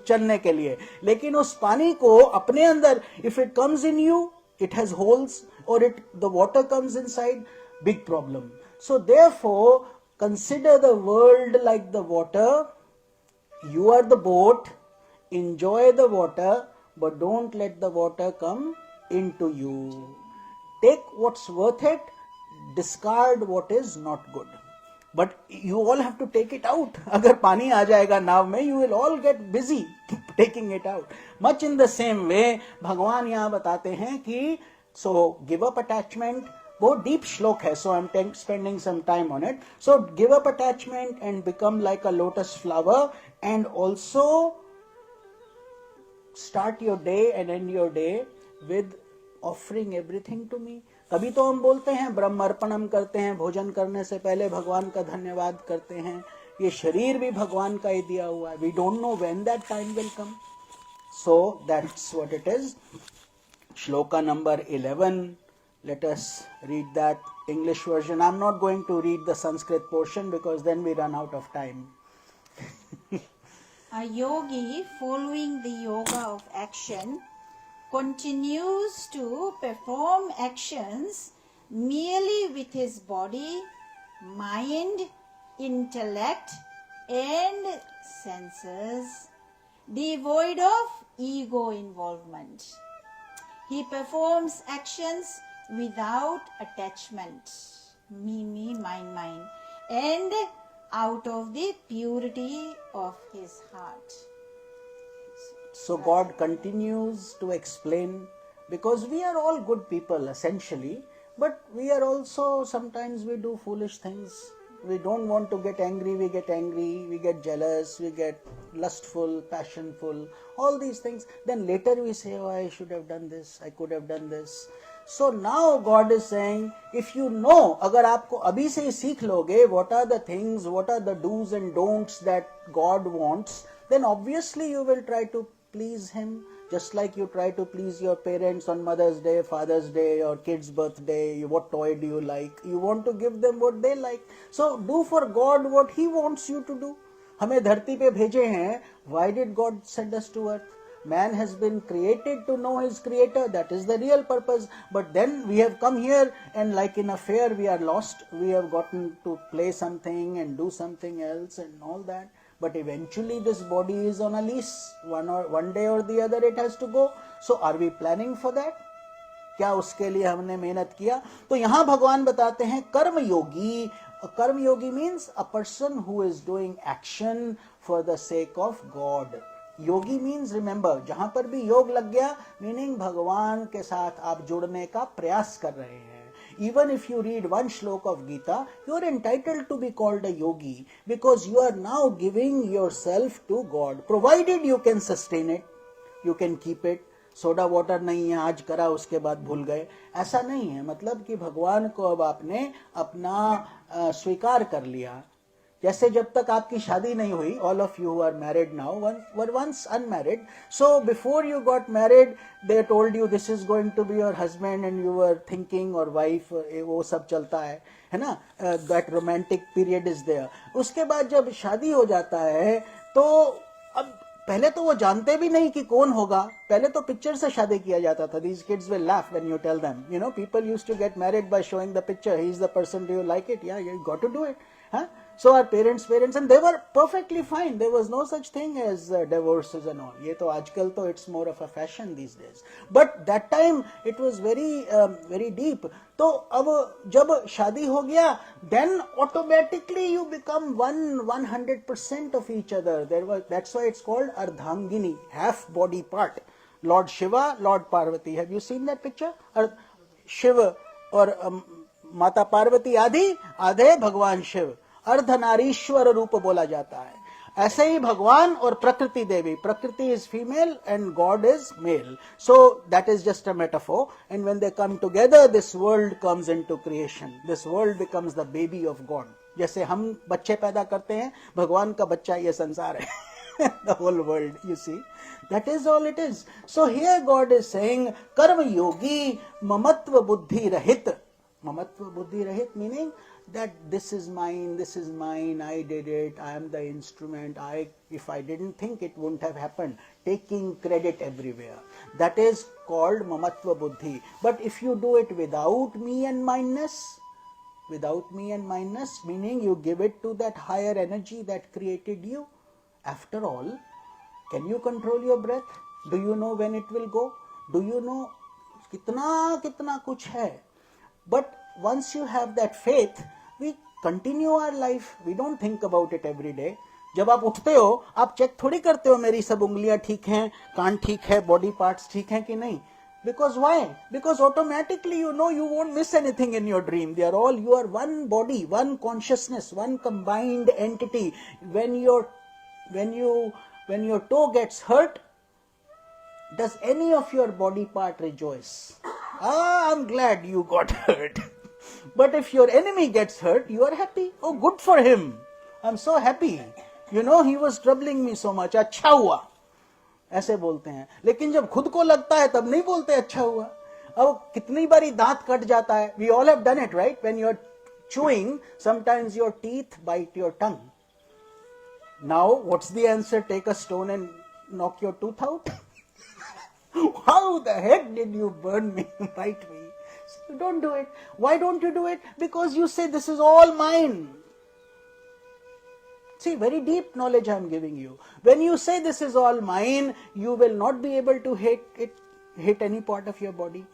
Speaker 1: चलने के लिए, लेकिन उस पानी को अपने अंदर, if it comes in you, it has holes, or the water comes inside, big problem. So therefore, consider the world like the water. You are the boat. Enjoy the water, but don't let the water come into you. Take what's worth it, discard what is not good. But you all have to take it out. अगर पानी आ जाएगा नाव में, you will all get busy taking it out. Much in the same way, भगवान यहाँ बताते हैं कि so give up attachment. बहुत deep श्लोक है, so I'm spending some time on it. So give up attachment and become like a lotus flower, and also start your day and end your day with offering everything to me. कभी तो हम बोलते हैं ब्रह्म अर्पणम करते हैं, भोजन करने से पहले भगवान का धन्यवाद करते हैं. ये शरीर भी भगवान का ही दिया हुआ है. We don't know when that time will come. So that's what it is. Shloka number 11. Let us read that English version. I'm not going to read the Sanskrit portion because then we run out of time.
Speaker 2: A yogi following the yoga of action continues to perform actions merely with his body, mind, intellect, and senses, devoid of ego involvement. He performs actions without attachment, me, mine, and out of the purity of his heart.
Speaker 1: So God continues to explain, because we are all good people essentially, but we are also, sometimes we do foolish things. We don't want to get angry, we get jealous, we get lustful, passionful, all these things. Then later we say, oh, I should have done this, I could have done this. So now God is saying, if you know, अगर आपको अभी से ही सीख लोगे, what are the things, what are the do's and don'ts that God wants, then obviously you will try to please Him, just like you try to please your parents on Mother's Day, Father's Day, or kid's birthday. What toy do you like? You want to give them what they like. So do for God what He wants you to do. हमें धरती पे भेजे हैं. Why did God send us to earth? Man has been created to know his creator. That is the real purpose. But then we have come here, and like in a fair we are lost. We have gotten to play something and do something else and all that. But eventually this body is on a lease. One day or the other it has to go. So are we planning for that? क्या उसके लिए हमने मेहनत किया? तो यहाँ भगवान बताते हैं कर्म योगी. कर्म योगी means a person who is doing action for the sake of God. Yogi means, remember, जहां पर भी योग लग गया, meaning भगवान के साथ आप जुड़ने का प्रयास कर रहे हैं. Even if you read one shloka of Gita, you are entitled to be called a yogi, because you are now giving yourself to God, provided you can sustain it, you can keep it. Soda water नहीं है, आज करा उसके बाद भूल गए, ऐसा नहीं है. मतलब कि भगवान को अब आपने अपना स्वीकार कर लिया. जैसे जब तक आपकी शादी नहीं हुई, all of you who are married now were once unmarried. So before you got married, they told you this is going to be your husband, and you were thinking, or wife, वो सब चलता है ना? That romantic period is there. उसके बाद जब शादी हो जाता है, तो अब पहले तो वो जानते भी नहीं कि कौन होगा. पहले तो पिक्चर से शादी किया जाता था. These kids will laugh when you tell them. You know, people used to get married by showing the picture. He is the person. Do you like it? Yeah, you got to do it. Huh? So our parents, and they were perfectly fine. There was no such thing as divorces and all. ये तो आजकल तो it's more of a fashion these days. But that time it was very deep. तो अब जब शादी हो गया, then automatically you become 100% of each other. That's why it's called Ardhangini, half body part. Lord Shiva, Lord Parvati. Have you seen that picture? Shiva और माता पार्वती आधे भगवान शिव, अर्धनारीश्वर रूप बोला जाता है. ऐसे ही भगवान और प्रकृति देवी, प्रकृति is female and God is male. So that is just a metaphor, and when they come together, this world comes into creation. This world becomes the baby of God. जैसे हम बच्चे पैदा करते हैं, भगवान का बच्चा ये संसार है. The whole world, you see, that is all it is. So here God is saying, karma yogi mamatva buddhi rahit. Mamatva buddhi rahit meaning that this is mine, I did it, I am the instrument, if I didn't think, it wouldn't have happened. Taking credit everywhere. That is called mamatva buddhi. But if you do it without me and mineness, meaning you give it to that higher energy that created you. After all, can you control your breath? Do you know when it will go? Do you know कितना कुछ है? But once you have that faith, we continue our life. We don't think about it every day. जब आप उठते हो, आप check थोड़ी करते हो मेरी सब उंगलियां ठीक हैं, कान ठीक है, बॉडी पार्ट्स ठीक हैं कि नहीं. Because why? Because automatically you know you won't miss anything in your dream. You are one body, one consciousness, one combined entity. When your toe gets hurt, does any of your body part rejoice? I'm glad you got hurt. But if your enemy gets hurt, you are happy. Oh, good for him. I'm so happy. You know, he was troubling me so much. अच्छा हुआ. ऐसे बोलते हैं. लेकिन जब खुद को लगता है तब नहीं बोलते अच्छा हुआ. अब कितनी बारी दांत कट जाता है. We all have done it, right? When you're chewing, sometimes your teeth bite your tongue. Now, what's the answer? Take a stone and knock your tooth out? How the heck did you burn me, bite me? So don't do it. Why don't you do it? Because you say this is all mine. See, very deep knowledge I am giving you. When you say this is all mine, you will not be able to hit any part of your body,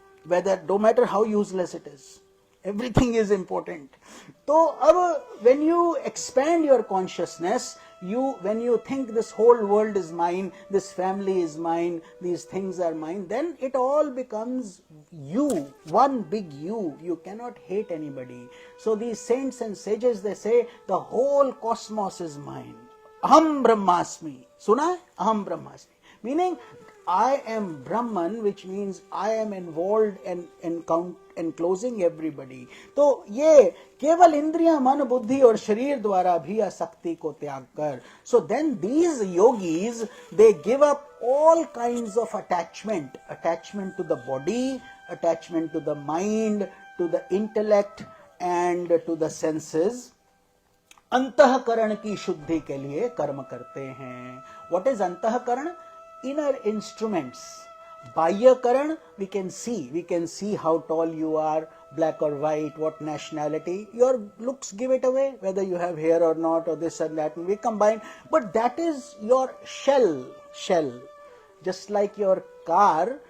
Speaker 1: no matter how useless it is. Everything is important. So, when you expand your consciousness, when you think this whole world is mine, this family is mine, these things are mine, then it all becomes you, one big you. You cannot hate anybody. So these saints and sages, they say the whole cosmos is mine. Aham Brahmasmi. Suna hai? Aham Brahmasmi. Meaning, I am Brahman, which means I am involved in enclosing everybody. तो ये केवल इंद्रियां, मन, बुद्धि और शरीर द्वारा भी आसक्ति को त्याग कर. So then these yogis, they give up all kinds of attachment to the body, attachment to the mind, to the intellect and to the senses. अंतःकरण की शुद्धि के लिए कर्म करते हैं. What is अंतःकरण? Inner instruments. Bahyakaran, we can see how tall you are, black or white, what nationality. Your looks give it away, whether you have hair or not, or this and that, and we combine. But that is your shell. Just like your car,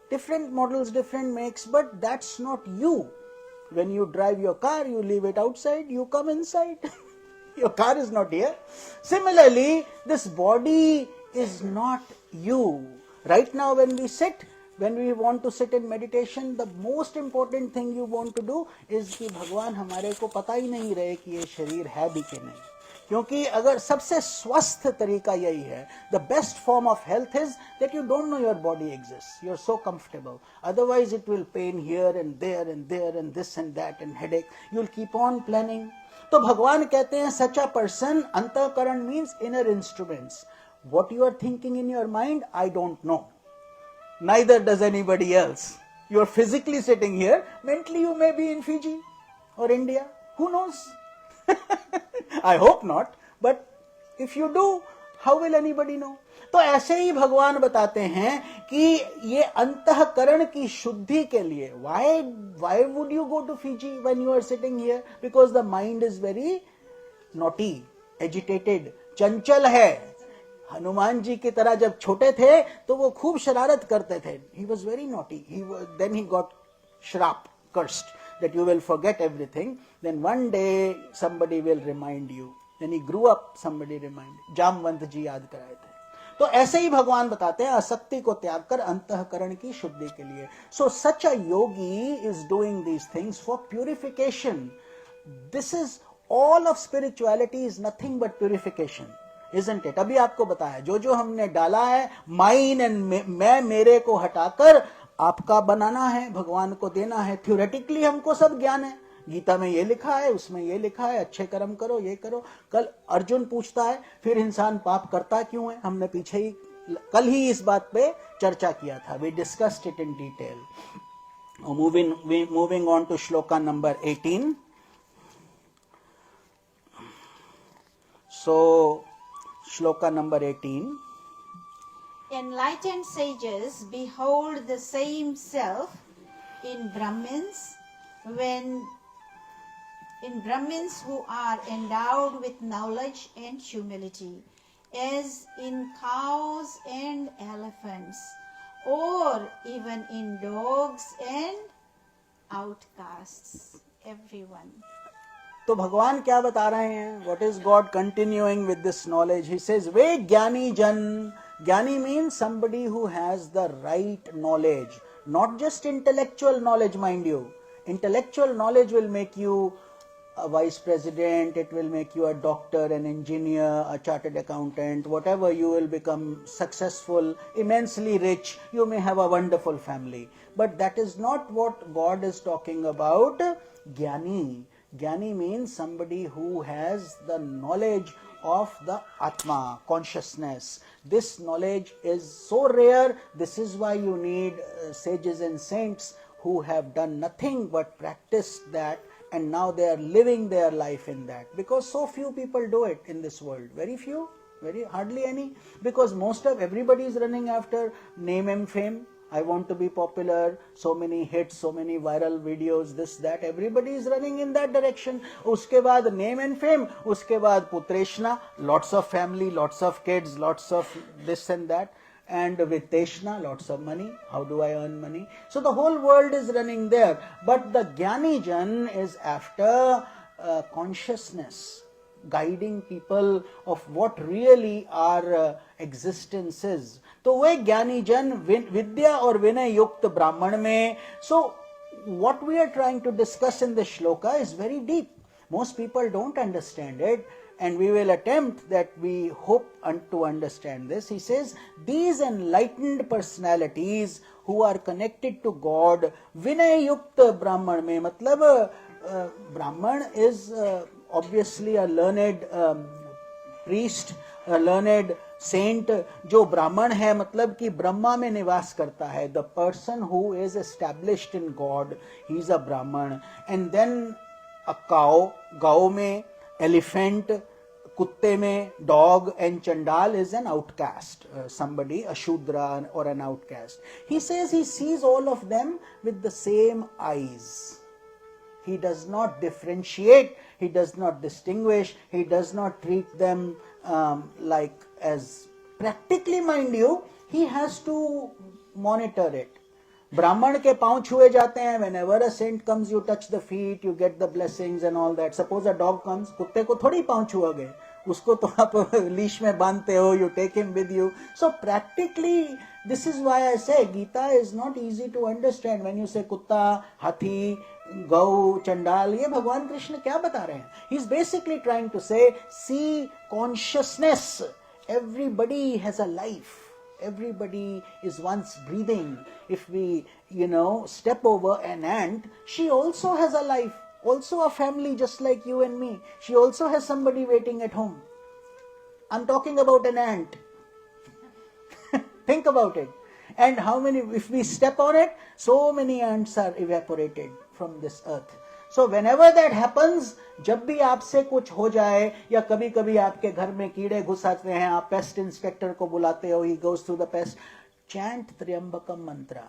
Speaker 1: different models, different makes, but that's not you. When you drive your car, you leave it outside, you come inside. Your car is not here. Similarly, this body is not you. Right now when we want to sit in meditation, the most important thing you want to do is कि भगवान हमारे को पता ही नहीं रहे कि ये शरीर है भी कि नहीं. क्योंकि अगर सबसे स्वस्थ तरीका यही है, the best form of health is that you don't know your body exists. You're so comfortable. Otherwise it will pain here and there and this and that and headache. You'll keep on planning. तो भगवान कहते हैं such a person, अंतःकरण means inner instruments. What you are thinking in your mind, I don't know. Neither does anybody else. You are physically sitting here. Mentally you may be in Fiji or India. Who knows? I hope not. But if you do, how will anybody know? तो ऐसे ही भगवान बताते हैं कि ये अंतःकरण की शुद्धि के लिए, why would you go to Fiji when you are sitting here? Because the mind is very naughty, agitated, चंचल है। हनुमान जी की तरह जब छोटे थे तो वो खूब शरारत करते थे। He was very naughty. Then he got shrap, cursed, that you will forget everything. Then one day somebody will remind you. Then he grew up, somebody reminded. Jamwant जी याद कराए थे। तो ऐसे ही भगवान बताते हैं आसक्ति को त्याग कर अंतःकरण की शुद्धि के लिए। So such a yogi is doing these things for purification. This is all of spirituality is nothing but purification. Isn't it? अभी आपको बताया जो जो हमने डाला है, माइन एंड मैं मेरे को हटाकर आपका बनाना है, भगवान को देना है। थ्योरेटिकली हमको सब ज्ञान है, गीता में ये लिखा है, उसमें ये लिखा है, अच्छे कर्म करो, ये करो। कल अर्जुन पूछता है फिर इंसान पाप करता क्यों है, हमने पीछे ही कल ही इस बात पे चर्चा किया था। We discussed it in detail. Moving on to shloka number 18। So Shloka number 18.
Speaker 2: Enlightened sages behold the same self in Brahmins who are endowed with knowledge and humility, as in cows and elephants, or even in dogs and outcasts. Everyone.
Speaker 1: तो भगवान क्या बता रहे हैं? What is God continuing with this knowledge? He says, वे ज्ञानी जन, ज्ञानी means somebody who has the right knowledge, not just intellectual knowledge, mind you. Intellectual knowledge will make you a vice president, it will make you a doctor, an engineer, a chartered accountant, whatever. You will become successful, immensely rich, you may have a wonderful family. But that is not what God is talking about. Jnani. Jnani means somebody who has the knowledge of the Atma, consciousness. This knowledge is so rare. This is why you need sages and saints who have done nothing but practice that, and now they are living their life in that. Because so few people do it in this world. Very few, very hardly any. Because everybody is running after name and fame. I want to be popular, so many hits, so many viral videos, this, that. Everybody is running in that direction. Uske baad name and fame, uske baad putreshna, lots of family, lots of kids, lots of this and that. And with Teshna, lots of money. How do I earn money? So the whole world is running there. But the Jnani Jan is after consciousness, guiding people of what really our existence is. तो वे ज्ञानी जन विद्या और विनय युक्त ब्राह्मण में. So what we are trying to discuss in this shloka is very deep. Most people don't understand it, and we will attempt that. We hope to understand this. He says, these enlightened personalities who are connected to God, vinay yukta brahman mein, matlab brahman is obviously a learned priest, a learned saint. जो ब्राह्मण है मतलब कि ब्रह्मा में निवास करता है. The person who is established in God, he is a brahman. And then a cow, गाँव में, elephant, कुत्ते में, dog, and chandal is an outcast, somebody, a shudra or an outcast. He says he sees all of them with the same eyes. He does not differentiate, he does not distinguish, he does not treat them like as practically, mind you, he has to monitor it. ब्राह्मण के पांव छुए जाते हैं. whenever a saint comes, you touch the feet, you get the blessings and all that. Suppose a dog comes, कुत्ते को थोड़ी पांव छुओगे, उसको तो आप लीश में बांधते हो, you take him with you. So practically, this is why I say Gita is not easy to understand. When you say कुत्ता, हाथी, गौ, चंडाल, ये भगवान कृष्ण क्या बता रहे हैं? He is basically trying to say, see consciousness. Everybody has a life. Everybody is once breathing. If we, step over an ant, she also has a life, also a family just like you and me. She also has somebody waiting at home. I'm talking about an ant. Think about it. And how many, if we step on it, so many ants are evaporated from this earth. So whenever that happens, जब भी आपसे कुछ हो जाए या कभी कभी आपके घर में कीड़े घुस आते हैं, आप पेस्ट इंस्पेक्टर को बुलाते हो, he goes through the pest, chant त्र्यंबकम mantra.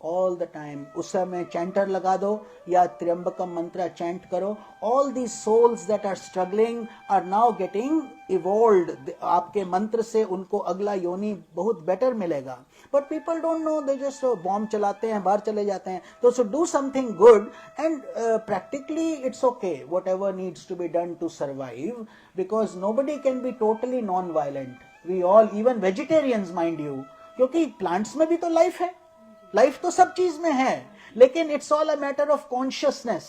Speaker 1: all the time. उस समय चैंटर लगा दो या त्र्यंबकम मंत्र चैंट करो. All these souls that are struggling are now getting evolved. आपके मंत्र से उनको अगला योनि बहुत better मिलेगा. But people don't know, they just bomb चलाते हैं, बाहर चले जाते हैं. So do something good, and practically it's okay, whatever needs to be done to survive, because nobody can be totally non-violent. We all, even vegetarians mind you, क्योंकि plants में भी तो life है. लाइफ तो सब चीज में है, लेकिन it's all a matter of consciousness.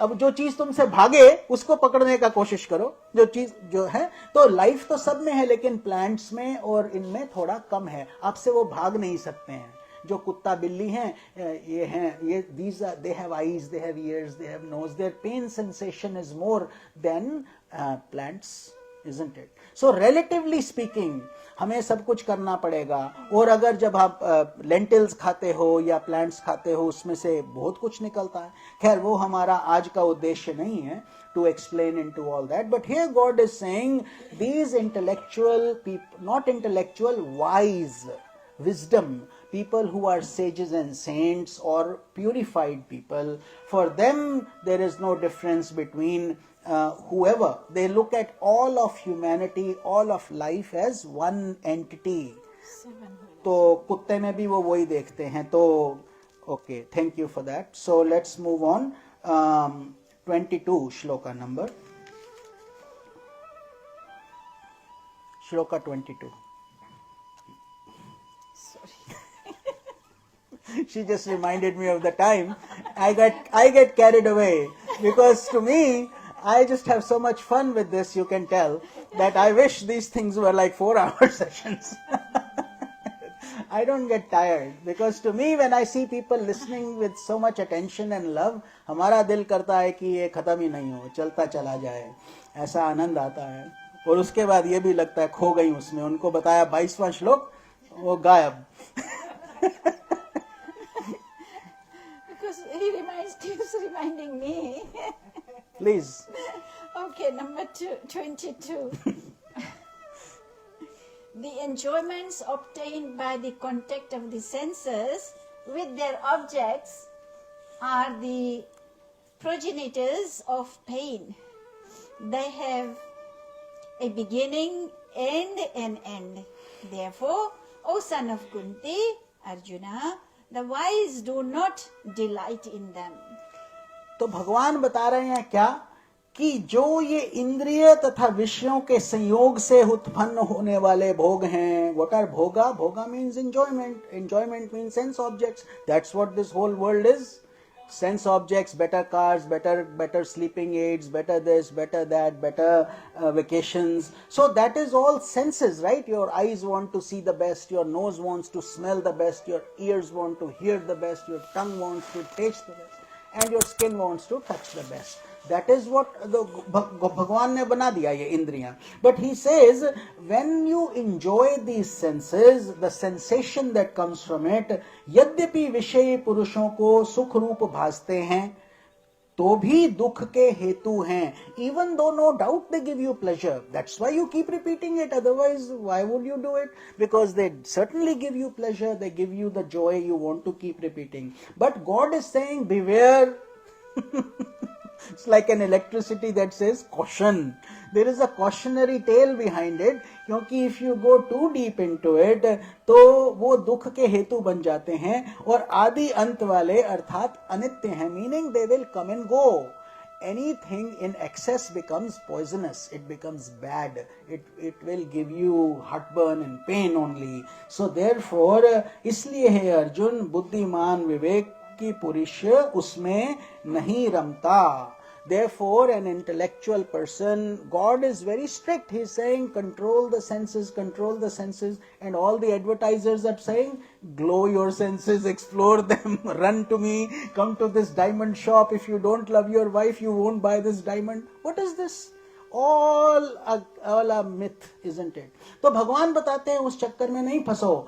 Speaker 1: अब जो चीज तुमसे भागे उसको पकड़ने का कोशिश करो, जो चीज जो है. तो लाइफ तो सब में है, लेकिन प्लांट्स में और इनमें थोड़ा कम है. आपसे वो भाग नहीं सकते हैं. जो कुत्ता बिल्ली हैं, ये हैं, ये these are, they have eyes, they have ears, they have nose. Their pain sensation is more than plants, isn't it? So relatively speaking, हमें सब कुछ करना पड़ेगा. और अगर जब आप लेंटिल्स खाते हो या प्लांट्स खाते हो, उसमें से बहुत कुछ निकलता है. खैर वो हमारा आज का उद्देश्य नहीं है to explain into all that, but here God is saying these intellectual people, not intellectual, wise, wisdom people who are sages and saints or purified people, for them there is no difference between whoever. They look at all of humanity, all of life as one entity. तो कुत्ते में भी वो वही देखते हैं. तो okay, thank you for that. So let's move on. 22 shloka number. Shloka 22. She just reminded me of the time I get carried away, because to me, I just have so much fun with this, you can tell, that I wish these things were like 4-hour sessions. I don't get tired, because to me, when I see people listening with so much attention and love, हमारा दिल करता है कि ये खत्म ही नहीं हो, चलता चला जाए. ऐसा आनंद आता है. और उसके बाद ये भी लगता है खो गई उसमें. उनको बताया 22वां श्लोक, वो गायब.
Speaker 2: He keeps reminding me.
Speaker 1: Please.
Speaker 2: Okay, number 22. The enjoyments obtained by the contact of the senses with their objects are the progenitors of pain. They have a beginning and an end. Therefore, O son of Kunti, Arjuna, the wise do not delight in them.
Speaker 1: तो भगवान बता रहे हैं क्या कि जो ये इंद्रिय तथा विषयों के संयोग से उत्पन्न होने वाले भोग हैं. What are bhoga? Bhoga means enjoyment. Enjoyment means sense objects. That's what this whole world is. Sense objects, better cars, better sleeping aids, better this, better that, better vacations. So that is all senses, right? Your eyes want to see the best, your nose wants to smell the best, your ears want to hear the best, your tongue wants to taste the best, and your skin wants to touch the best. That is what the Bhagwan ने बना दिया ये इंद्रियां. But he says, when you enjoy these senses, the sensation that comes from it, यद्यपि विषय पुरुषों को सुख रूप भासते हैं, तो भी दुख के हेतु हैं. Even though no doubt they give you pleasure. That's why you keep repeating it. Otherwise, why would you do it? Because they certainly give you pleasure. They give you the joy you want to keep repeating. But God is saying, beware. It's like an electricity that says caution. There is a cautionary tale behind it, क्योंकि if you go too deep into it, तो वो दुख के हेतु बन जाते हैं और आदि अंत वाले अर्थात अनित्य हैं. Meaning they will come and go. Anything in excess becomes poisonous. It becomes bad. It will give you heartburn and pain only. So therefore, इसलिए है अर्जुन, बुद्धिमान विवेक की पुरुष उसमें नहीं रमता. Therefore, an intellectual person, God is very strict. He is saying, control the senses, and all the advertisers are saying, glow your senses, explore them, run to me, come to this diamond shop. If you don't love your wife, you won't buy this diamond. What is this? All a myth, isn't it? तो भगवान बताते हैं उस चक्कर में नहीं फंसो.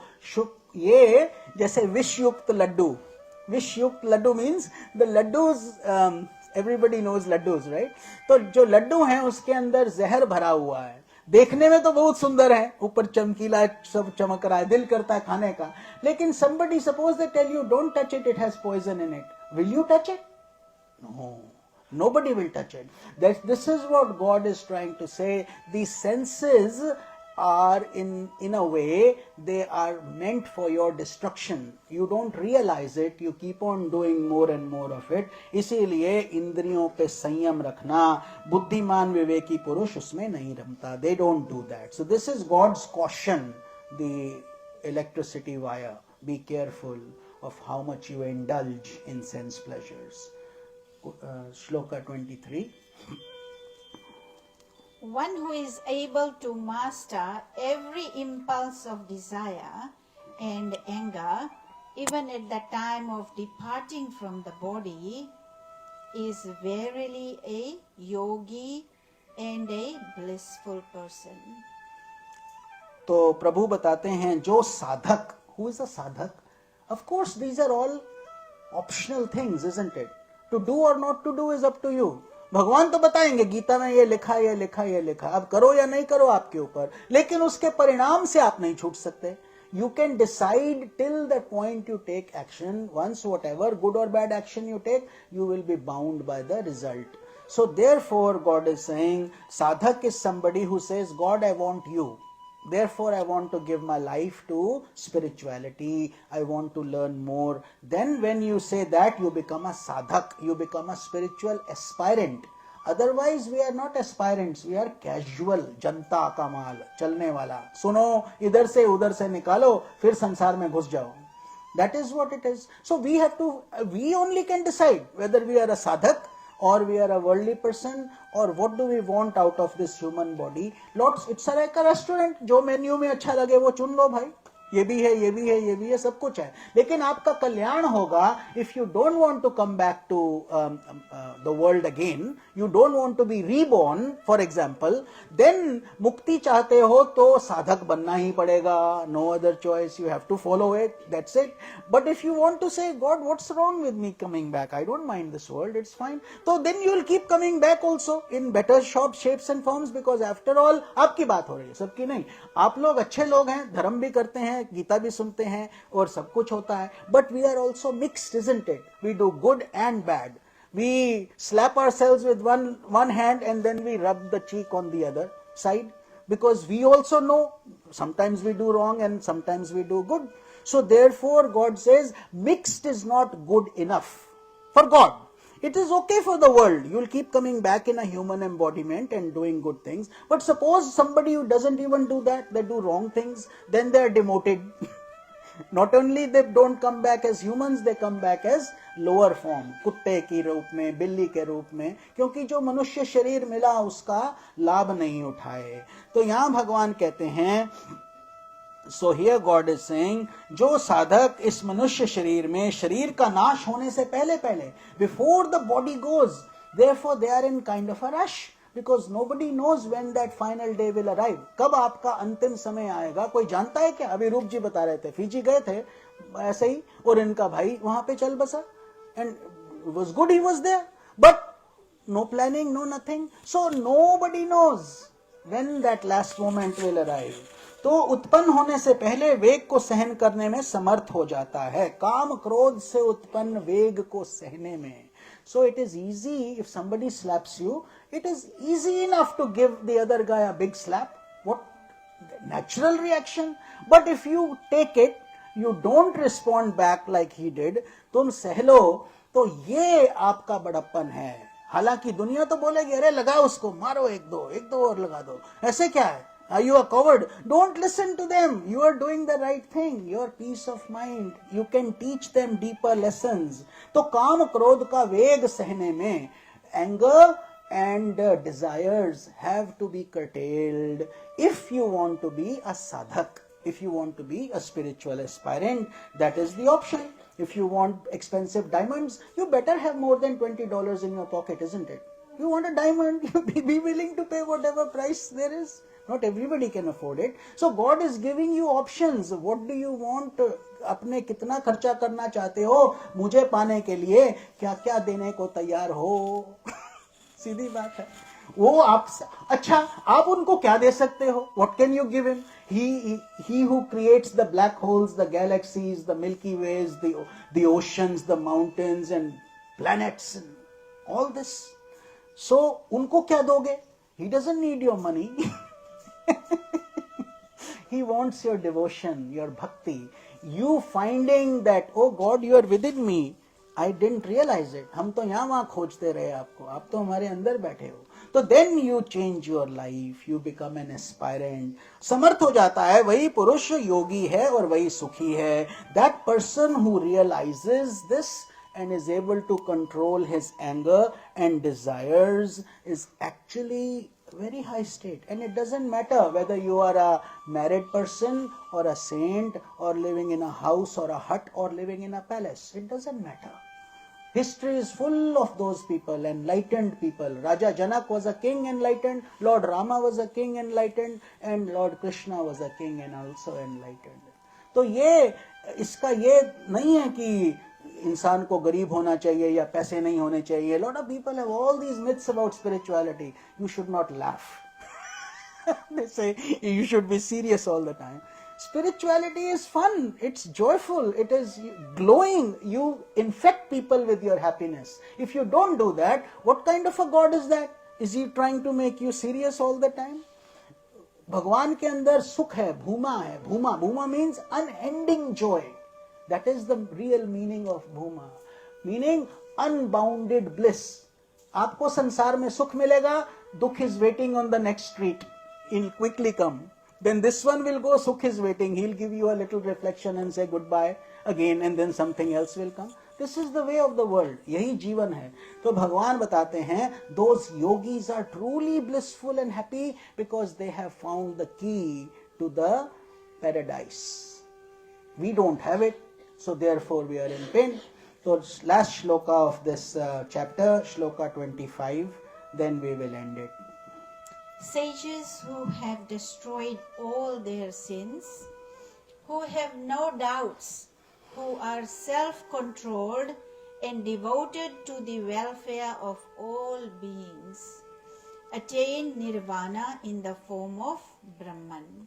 Speaker 1: ये जैसे विष युक्त लड्डू. विष युक्त Laddu means the laddus, everybody knows laddus, right? तो जो लड्डू हैं उसके अंदर जहर भरा हुआ है. देखने में तो बहुत सुंदर है, ऊपर चमकीला सब चमक रहा है, दिल करता है खाने का, लेकिन somebody suppose they tell you don't touch it, it has poison in it. Will you touch it? No. Nobody will touch it. This is what God is trying to say. These senses are in a way, they are meant for your destruction. You don't realize it, you keep on doing more and more of it. इसीलिए इंद्रियों पे संयम रखना, बुद्धिमान विवेकी पुरुष उसमें नहीं रमता. They don't do that. So this is God's caution, the electricity wire. Be careful of how much you indulge in sense pleasures. Shloka 23.
Speaker 2: One who is able to master every impulse of desire and anger, even at the time of departing from the body, is verily a yogi and a blissful person.
Speaker 1: तो प्रभु बताते हैं जो साधक, who is a साधक? Of course these are all optional things, isn't it? To do or not to do is up to you. भगवान तो बताएंगे गीता में ये लिखा ये लिखा ये लिखा, अब करो या नहीं करो आपके ऊपर, लेकिन उसके परिणाम से आप नहीं छूट सकते. You can decide till the point you take action. Once whatever good or bad action you take, you will be bound by the result. So therefore God is saying, sadhak is somebody who says, God, I want you. Therefore I want to give my life to spirituality. I want to learn more. Then when you say that, you become a sadhak. You become a spiritual aspirant. Otherwise we are not aspirants, we are casual. जनता का माल, चलने वाला. सुनो इधर से उधर से निकालो, फिर संसार में घुस जाओ. That is what it is. So we only can decide whether we are a sadhak or we are a worldly person, or what do we want out of this human body. Lots, it's like a restaurant. जो menu में अच्छा लगे वो चुन लो भाई. ये भी है, ये भी है, ये भी है, सब कुछ है. लेकिन आपका कल्याण होगा if you don't want to come back to the world again, you don't want to be reborn, for example, then मुक्ति चाहते हो तो साधक बनना ही पड़ेगा. No other choice, you have to follow it, that's it. But if you want to say, God, what's wrong with me coming back? I don't mind this world, it's fine. So then you will keep coming back also in better shapes and forms, because after all, आपकी बात हो रही है, सबकी नहीं. आप लोग अच्छे लोग हैं, धर्म भी करते हैं, गीता भी सुनते हैं और सब कुछ होता है. But we are also mixed, isn't it? We do good and bad. We slap ourselves with one hand and then we rub the cheek on the other side, because we also know sometimes we do wrong and sometimes we do good. So therefore God says mixed is not good enough for God. It is okay for the world. You will keep coming back in a human embodiment and doing good things. But suppose somebody who doesn't even do that, they do wrong things, then they are demoted. Not only they don't come back as humans, they come back as lower form, कुत्ते के रूप में, बिल्ली के रूप में, क्योंकि जो मनुष्य शरीर मिला उसका लाभ नहीं उठाए. तो यहाँ भगवान कहते हैं, so here God is saying, जो साधक इस मनुष्य शरीर में, शरीर का नाश होने से पहले पहले, before the body goes, therefore they are in kind of a rush, because nobody knows when that final day will arrive. कब आपका अंतिम समय आएगा कोई जानता है क्या? अभी रूप जी बता रहे थे, फिजी गए थे ऐसे ही, और इनका भाई वहां पे चल बसा, and it was good he was there, but no planning, no nothing. So nobody knows when that last moment will arrive. तो उत्पन्न होने से पहले वेग को सहन करने में समर्थ हो जाता है, काम क्रोध से उत्पन्न वेग को सहने में. So it is easy if somebody slaps you, it is easy enough to give the other guy a big slap. What natural reaction? But if you take it, you don't respond back like he did, तुम सह लो, तो ये आपका बड़प्पन है. हालांकि दुनिया तो बोलेगी अरे लगाओ उसको, मारो एक दो और लगा दो. ऐसे क्या है? Are you a coward? Don't listen to them. You are doing the right thing. Your peace of mind. You can teach them deeper lessons. तो काम क्रोध का वेग सहने में anger and desires have to be curtailed if you want to be a sadhak. If you want to be a spiritual aspirant, that is the option. If you want expensive diamonds, you better have more than $20 in your pocket, isn't it? You want a diamond, you be willing to pay whatever price there is. Not everybody can afford it. So God is giving you options. What do you want? अपने कितना खर्चा करना चाहते हो मुझे पाने के लिए, क्या क्या देने को तैयार हो. सीधी बात है. वो आप, अच्छा आप उनको क्या दे सकते हो? What can you give him? He who creates the black holes, the galaxies, the Milky Ways, the oceans, the mountains and planets and all this. So उनको क्या दोगे? He doesn't need your money. He wants your devotion, your bhakti. You finding that, oh God, you are within me. I didn't realize it. हम तो यहाँ वहाँ खोजते रहे आपको, आप तो हमारे अंदर बैठे हो. तो then you change your life, you become an aspirant. समर्थ हो जाता है, वही पुरुष योगी है और वही सुखी है. That person who realizes this and is able to control his anger and desires is actually very high state. And it doesn't matter whether you are a married person or a saint or living in a house or a hut or living in a palace. It doesn't matter. History is full of those people, enlightened people. Raja Janak was a king enlightened, Lord Rama was a king enlightened, and Lord Krishna was a king and also enlightened. तो ये इसका ये नहीं है कि इंसान को गरीब होना चाहिए या पैसे नहीं होने चाहिए. Lot of people have all these myths about spirituality. You should not laugh. They say you should be serious all the time. Spirituality is fun, it's joyful, it is glowing. You infect people with your happiness. If you don't do that, what kind of a God is that? Is he trying to make you serious all the time? भगवान के अंदर सुख है, भूमा है. भूमा means unending joy. That is the real meaning of bhuma, meaning unbounded bliss. आपको संसार में सुख मिलेगा, दुख is waiting on the next street. He'll quickly come. Then this one will go, Sukh is waiting. He'll give you a little reflection and say goodbye again, and then something else will come. This is the way of the world. यही जीवन है. तो भगवान बताते हैं, those yogis are truly blissful and happy because they have found the key to the paradise. We don't have it, so therefore we are in pain. So last shloka of this chapter, shloka 25, then we will end it.
Speaker 2: Sages who have destroyed all their sins, who have no doubts, who are self-controlled and devoted to the welfare of all beings, attain nirvana in the form of Brahman.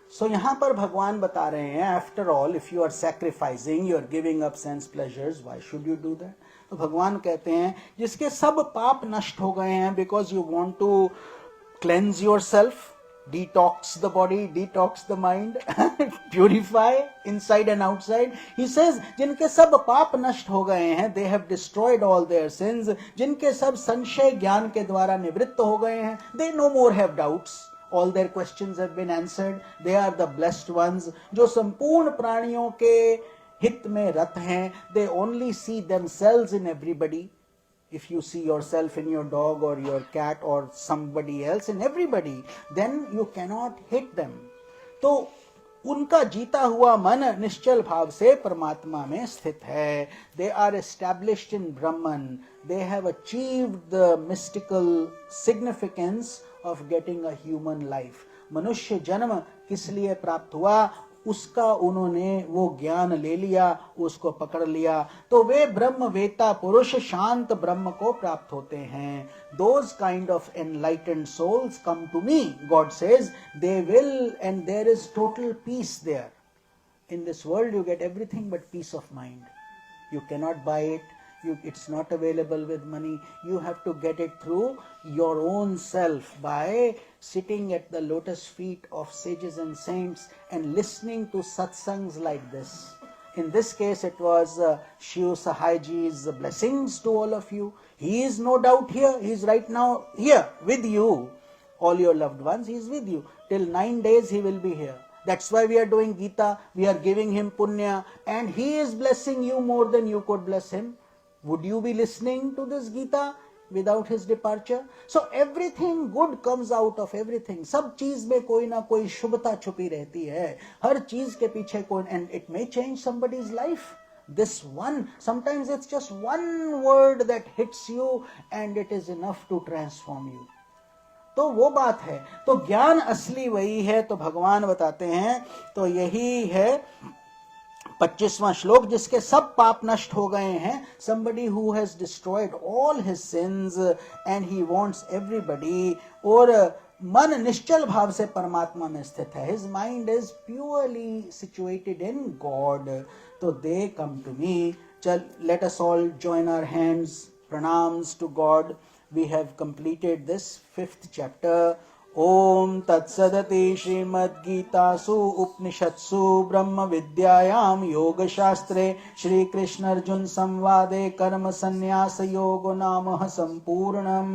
Speaker 1: So यहाँ पर भगवान बता रहे हैं, after all, if you are sacrificing, you are giving up sense pleasures, why should you do that? तो भगवान कहते हैं, जिसके सब पाप नष्ट हो गए हैं, because you want to cleanse yourself, detox the body, detox the mind, purify inside and outside. He says, जिनके सब पाप नष्ट हो गए हैं, they have destroyed all their sins. जिनके सब संशय ज्ञान के द्वारा निवृत्त हो गए हैं, they no more have doubts. All their questions have been answered. They are the blessed ones. जो संपूर्ण प्राणियों के हित में रत हैं. They only see themselves in everybody. If you see yourself in your dog or your cat or somebody else in everybody, then you cannot hate them. तो उनका जीता हुआ मन निश्चल भाव से परमात्मा में स्थित है. They are established in Brahman. They have achieved the mystical significance of getting a human life. मनुष्य जन्म किस लिए प्राप्त हुआ, उसका उन्होंने वो ज्ञान ले लिया, उसको पकड़ लिया, तो वे ब्रह्मवेता पुरुष शांत ब्रह्म को प्राप्त होते हैं. Those kind of enlightened souls come to me, God says. They will, and there is total peace there. In this world you get everything but peace of mind. You cannot buy it. It's not available with money. You have to get it through your own self by sitting at the lotus feet of sages and saints and listening to satsangs like this. In this case, it was Shiv Sahayji's blessings to all of you. He is no doubt here. He is right now here with you. All your loved ones, he is with you. Till 9 days he will be here. That's why we are doing Gita. We are giving him punya. And he is blessing you more than you could bless him. Would you be listening to this Gita without his departure? So everything good comes out of everything. सब चीज में कोई ना कोई शुभता छुपी रहती है. हर चीज के पीछे कोई, and it may change somebody's life. This one, sometimes it's just one word that hits you and it is enough to transform you. तो वो बात है. तो ज्ञान असली वही है. तो भगवान बताते हैं, तो यही है 25वां श्लोक, जिसके सब पाप नष्ट हो गए हैं, somebody who has destroyed all his sins and he wants everybody, और मन निश्चल भाव से परमात्मा में स्थित है, his mind is purely situated in God, तो they come to me. चल, let us all join our hands, pranams to God. We have completed this 5th chapter. ओम तत्सदति श्रीमद्गीतासु उपनिषत्सु ब्रह्म विद्यायां योग शास्त्रे श्री कृष्ण अर्जुन संवादे कर्म संन्यास योगो नाम संपूर्णम.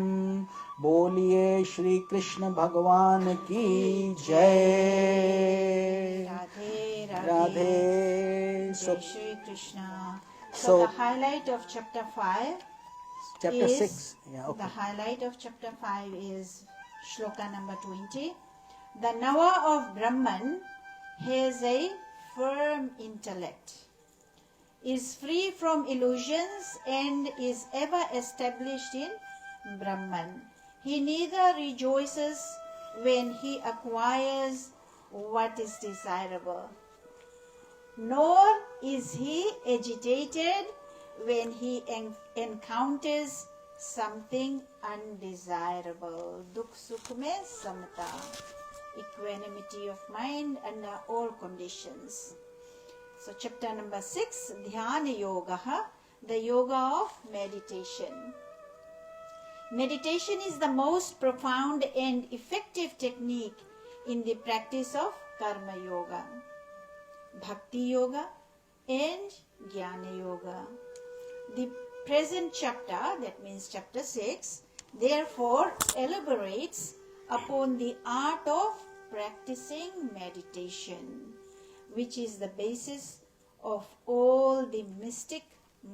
Speaker 1: बोलिए श्री कृष्ण भगवान की जय.
Speaker 2: Radhe, Radhe.
Speaker 1: Radhe.
Speaker 2: Jai Shri Krishna. So,
Speaker 1: so-
Speaker 2: the highlight of chapter 5
Speaker 1: Chapter
Speaker 2: is
Speaker 1: 6. Yeah, okay.
Speaker 2: the highlight of chapter 5 is shloka number 20. The knower of Brahman has a firm intellect, is free from illusions, and is ever established in Brahman. He neither rejoices when he acquires what is desirable, nor is he agitated when he encounters something undesirable. Dukh sukh mein samata, equanimity of mind under all conditions. So chapter number 6, Dhyana Yoga, the yoga of meditation. Meditation is the most profound and effective technique in the practice of Karma Yoga, Bhakti Yoga and Jnana Yoga. The present chapter, that means chapter 6, therefore elaborates upon the art of practicing meditation, which is the basis of all the mystic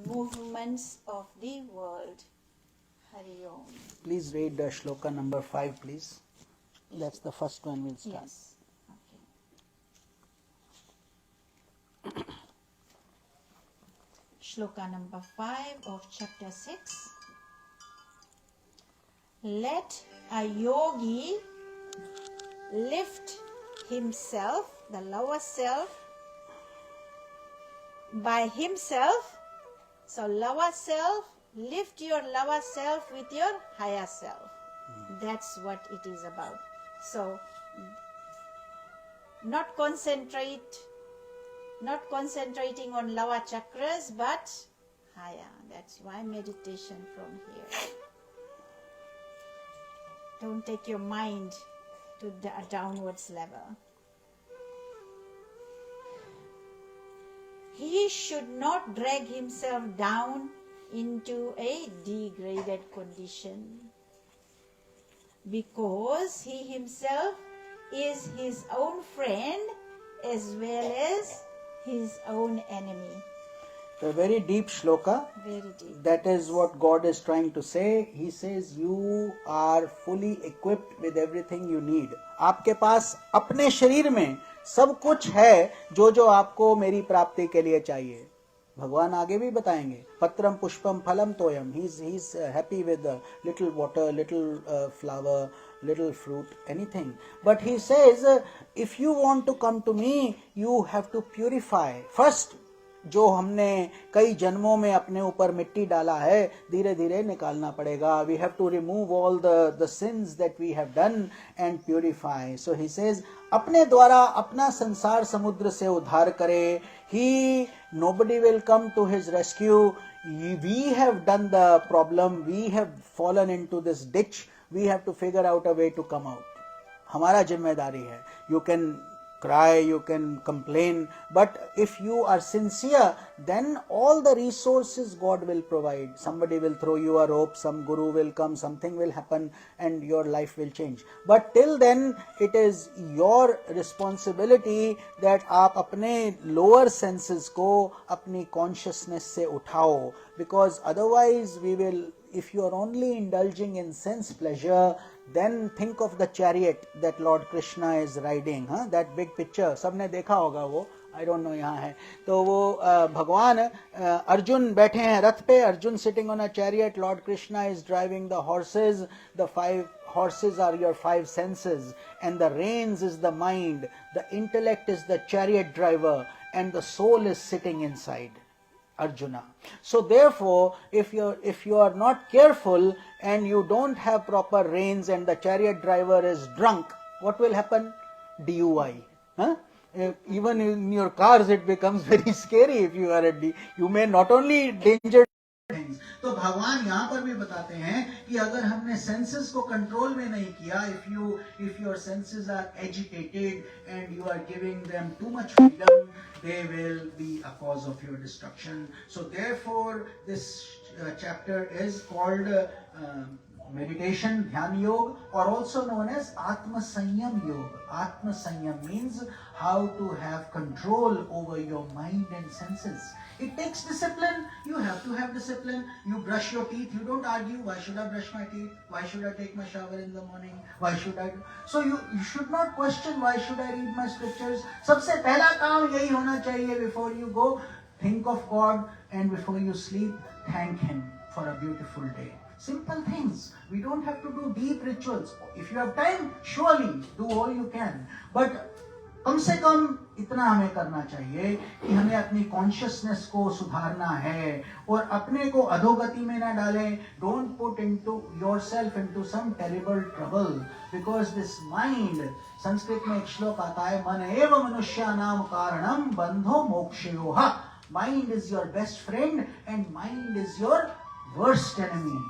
Speaker 2: movements of the world. Hari Om.
Speaker 1: Please read shloka number 5, please. That's the first one we'll start.
Speaker 2: Yes. Okay. Shloka number 5 of chapter 6. Let a yogi lift himself, the lower self, by himself. So lower self, lift your lower self with your higher self. That's what it is about. So not concentrating on lower chakras, but higher. That's why meditation from here. Don't take your mind to the downwards level. He should not drag himself down into a degraded condition, because he himself is his own friend as well as his own enemy.
Speaker 1: A very deep shloka.
Speaker 2: Very deep.
Speaker 1: That is what God is trying to say. He says you are fully equipped with everything you need. आपके पास अपने शरीर में सब कुछ है जो जो आपको मेरी प्राप्ति के लिए चाहिए. भगवान आगे भी बताएंगे. पत्रम पुष्पम फलम तोयम. He's happy with little water, little flower, little fruit, anything. But he says, if you want to come to me, you have to purify. First, जो हमने कई जन्मों में अपने ऊपर मिट्टी डाला है, धीरे धीरे निकालना पड़ेगा. We have to remove all the sins that we have done and purify. So he says, अपने द्वारा अपना संसार समुद्र से उद्धार करे. Nobody will come to his rescue. We have done the problem. We have fallen into this ditch. We have to figure out a way to come out. हमारा जिम्मेदारी है. You can cry, you can complain, but if you are sincere, then all the resources God will provide. Somebody will throw you a rope, some guru will come, something will happen, and your life will change. But till then, it is your responsibility that आप अपने lower senses को अपनी consciousness से उठाओ, because otherwise we will, if you are only indulging in sense pleasure, then think of the chariot that Lord Krishna is riding, that big picture, सबने देखा होगा वो, I don't know यहाँ है, तो वो भगवान अर्जुन बैठे हैं रथ पे, Arjun sitting on a chariot, Lord Krishna is driving the horses, the 5 horses are your 5 senses, and the reins is the mind, the intellect is the chariot driver, and the soul is sitting inside Arjuna. So therefore, if you are not careful and you don't have proper reins and the chariot driver is drunk, what will happen? DUI. Huh? Even in your cars it becomes very scary if you are you may not only danger things. तो भगवान यहाँ पर भी बताते हैं कि अगर हमने सेंसेस को कंट्रोल में नहीं किया, if your senses are agitated and you are giving them too much freedom, they will be a cause of your destruction. So therefore this chapter is called meditation, Dhyan Yoga, or also known as Atma Sanyam Yoga. Atma Sanyam means how to have control over your mind and senses. It takes discipline. You have to have discipline. You brush your teeth. You don't argue. Why should I brush my teeth? Why should I take my shower in the morning? Why should I? So you should not question why should I read my scriptures. सबसे पहला काम यही होना चाहिए before you go. Think of God, and before you sleep, thank Him for a beautiful day. Simple things. We don't have to do deep rituals. If you have time, surely do all you can. But कम से कम इतना हमें करना चाहिए कि हमें अपनी consciousness को सुधारना है और अपने को अधोगति में ना डालें. Don't put yourself into some terrible trouble because this mind, Sanskrit में एक श्लोक आता है, मन एव मनुष्यानाम कारणम बंधो मोक्षयोः. Mind is your best friend and mind is your worst enemy.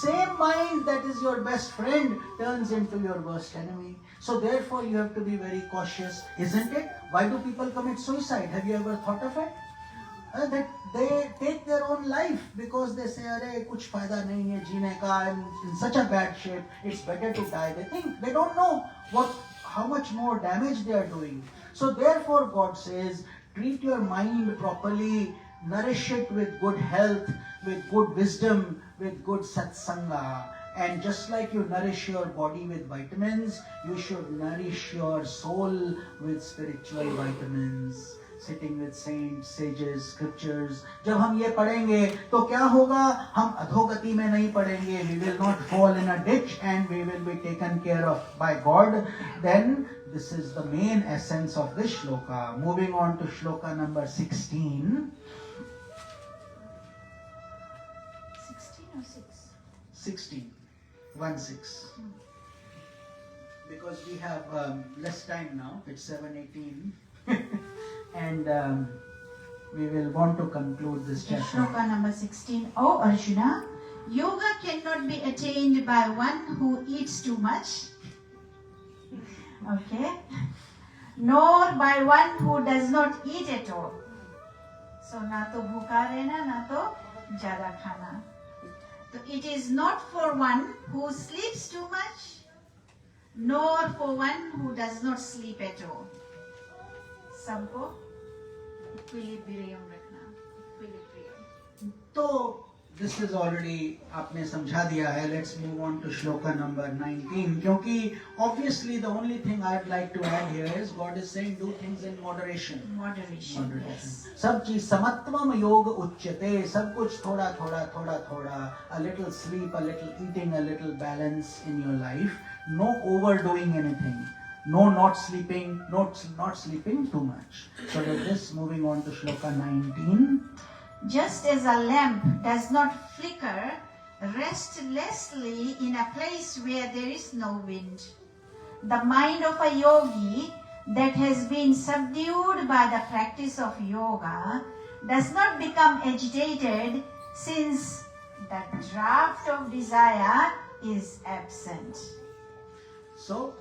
Speaker 1: Same mind that is your best friend turns into your worst enemy. So therefore you have to be very cautious, isn't it? Why do people commit suicide? Have you ever thought of it? That they take their own life because they say, "Arey, kuch fayda nahi hai jeene ka. I'm in such a bad shape. It's better to die." They don't know how much more damage they are doing. So therefore God says, treat your mind properly, nourish it with good health, with good wisdom, with good satsanga. And just like you nourish your body with vitamins, you should nourish your soul with spiritual vitamins. Sitting with saints, sages, scriptures. जब हम ये पढ़ेंगे तो क्या होगा? हम अधोगति में नहीं पढ़ेंगे. We will not fall in a ditch and we will be taken care of by God. Then this is the main essence of this shloka. Moving on to shloka number 16.
Speaker 2: 16 or 6?
Speaker 1: 16. 1-6. Because we have less time now. It's 7:18. And we will want to conclude this chapter.
Speaker 2: Shloka number 16. O Arjuna, yoga cannot be attained by one who eats too much. Okay? Nor by one who does not eat at all. So na to bhuka rehna, na to jada khana. So it is not for one who sleeps too much, nor for one who does not sleep at all. सबको equilibrium रखना. Equilibrium.
Speaker 1: तो this is already आपने समझा दिया है. Let's move on to shloka number 19. क्योंकि obviously the only thing I'd like to add here is God is saying do things in moderation.
Speaker 2: Moderation. Yes.
Speaker 1: सब चीज समत्वम योग उच्यते. सब कुछ थोड़ा थोड़ा थोड़ा थोड़ा. A little sleep, a little eating, a little balance in your life. No overdoing anything. No not sleeping, not sleeping too much. So with this, moving on to shloka 19.
Speaker 2: Just as a lamp does not flicker restlessly in a place where there is no wind, the mind of a yogi that has been subdued by the practice of yoga does not become agitated since the draft of desire is absent.
Speaker 1: So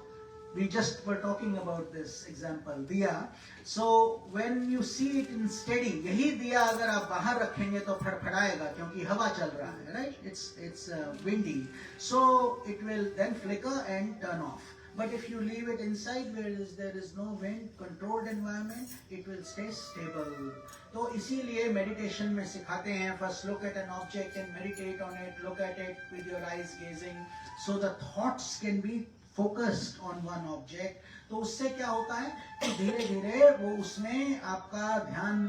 Speaker 1: we just were talking about this example, diya. So when you see it in steady, यही दिया अगर आप बाहर रखेंगे तो फड़फड़ाएगा क्योंकि हवा चल रहा है, right? It's windy, so it will then flicker and turn off. But if you leave it inside where there is no wind, controlled environment, it will stay stable. तो इसीलिए meditation में सिखाते हैं, first look at an object and meditate on it, look at it with your eyes gazing, so the thoughts can be focused on one object. तो उससे क्या होता है कि धीरे धीरे वो उसमें आपका ध्यान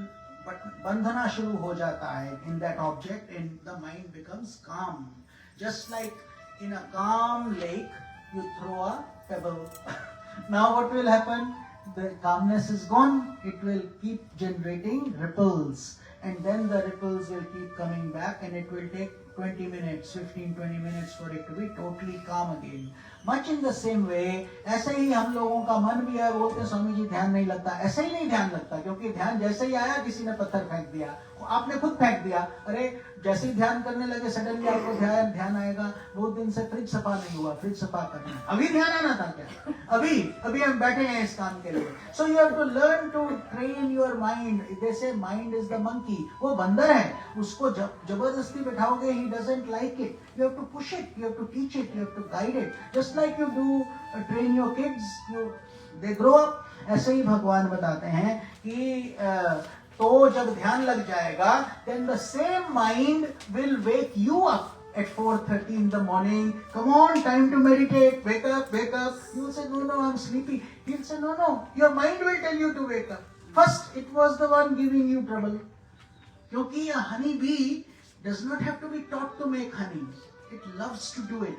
Speaker 1: बंधना शुरू हो जाता है in that object and the mind becomes calm. Just like in a calm lake, you throw a pebble. Now what will happen? the calmness is gone, it will keep generating ripples. And then the ripples will keep coming back, and it will take 20 minutes, 15-20 minutes for it to be totally calm again. Much in the same way, ऐसे ही हम लोगों का मन भी है, बोलते हैं स्वामी जी ध्यान नहीं लगता. ऐसे ही नहीं ध्यान लगता, क्योंकि ध्यान जैसे ही आया किसी ने पत्थर फेंक दिया, आपने खुद फेंक दिया. अरे जैसे ही ध्यान करने लगे सडनली आपको ध्यान आएगा. बहुत दिन से फ्रिज सफा नहीं हुआ, फ्रिज सफा करना है. अभी ध्यान आना था क्या? अभी हम बैठे हैं इस काम के लिए. So you have to learn to train your mind. जैसे माइंड इज द मंकी, वो बंदर है, उसको जबरदस्ती बैठाओगे, he doesn't like it. You have to push it, you have to teach it, you have to guide it. Just like you do train your kids, they grow up. ऐसे ही भगवान बताते हैं कि तो जब ध्यान लग जाएगा, then the same mind will wake you up at 4:30 in the morning. Come on, time to meditate. Wake up, wake up. You will say, no, I'm sleepy. He'll say, no. Your mind will tell you to wake up. First, it was the one giving you trouble. क्योंकि a honey bee does not have to be taught to make honey. It loves to do it.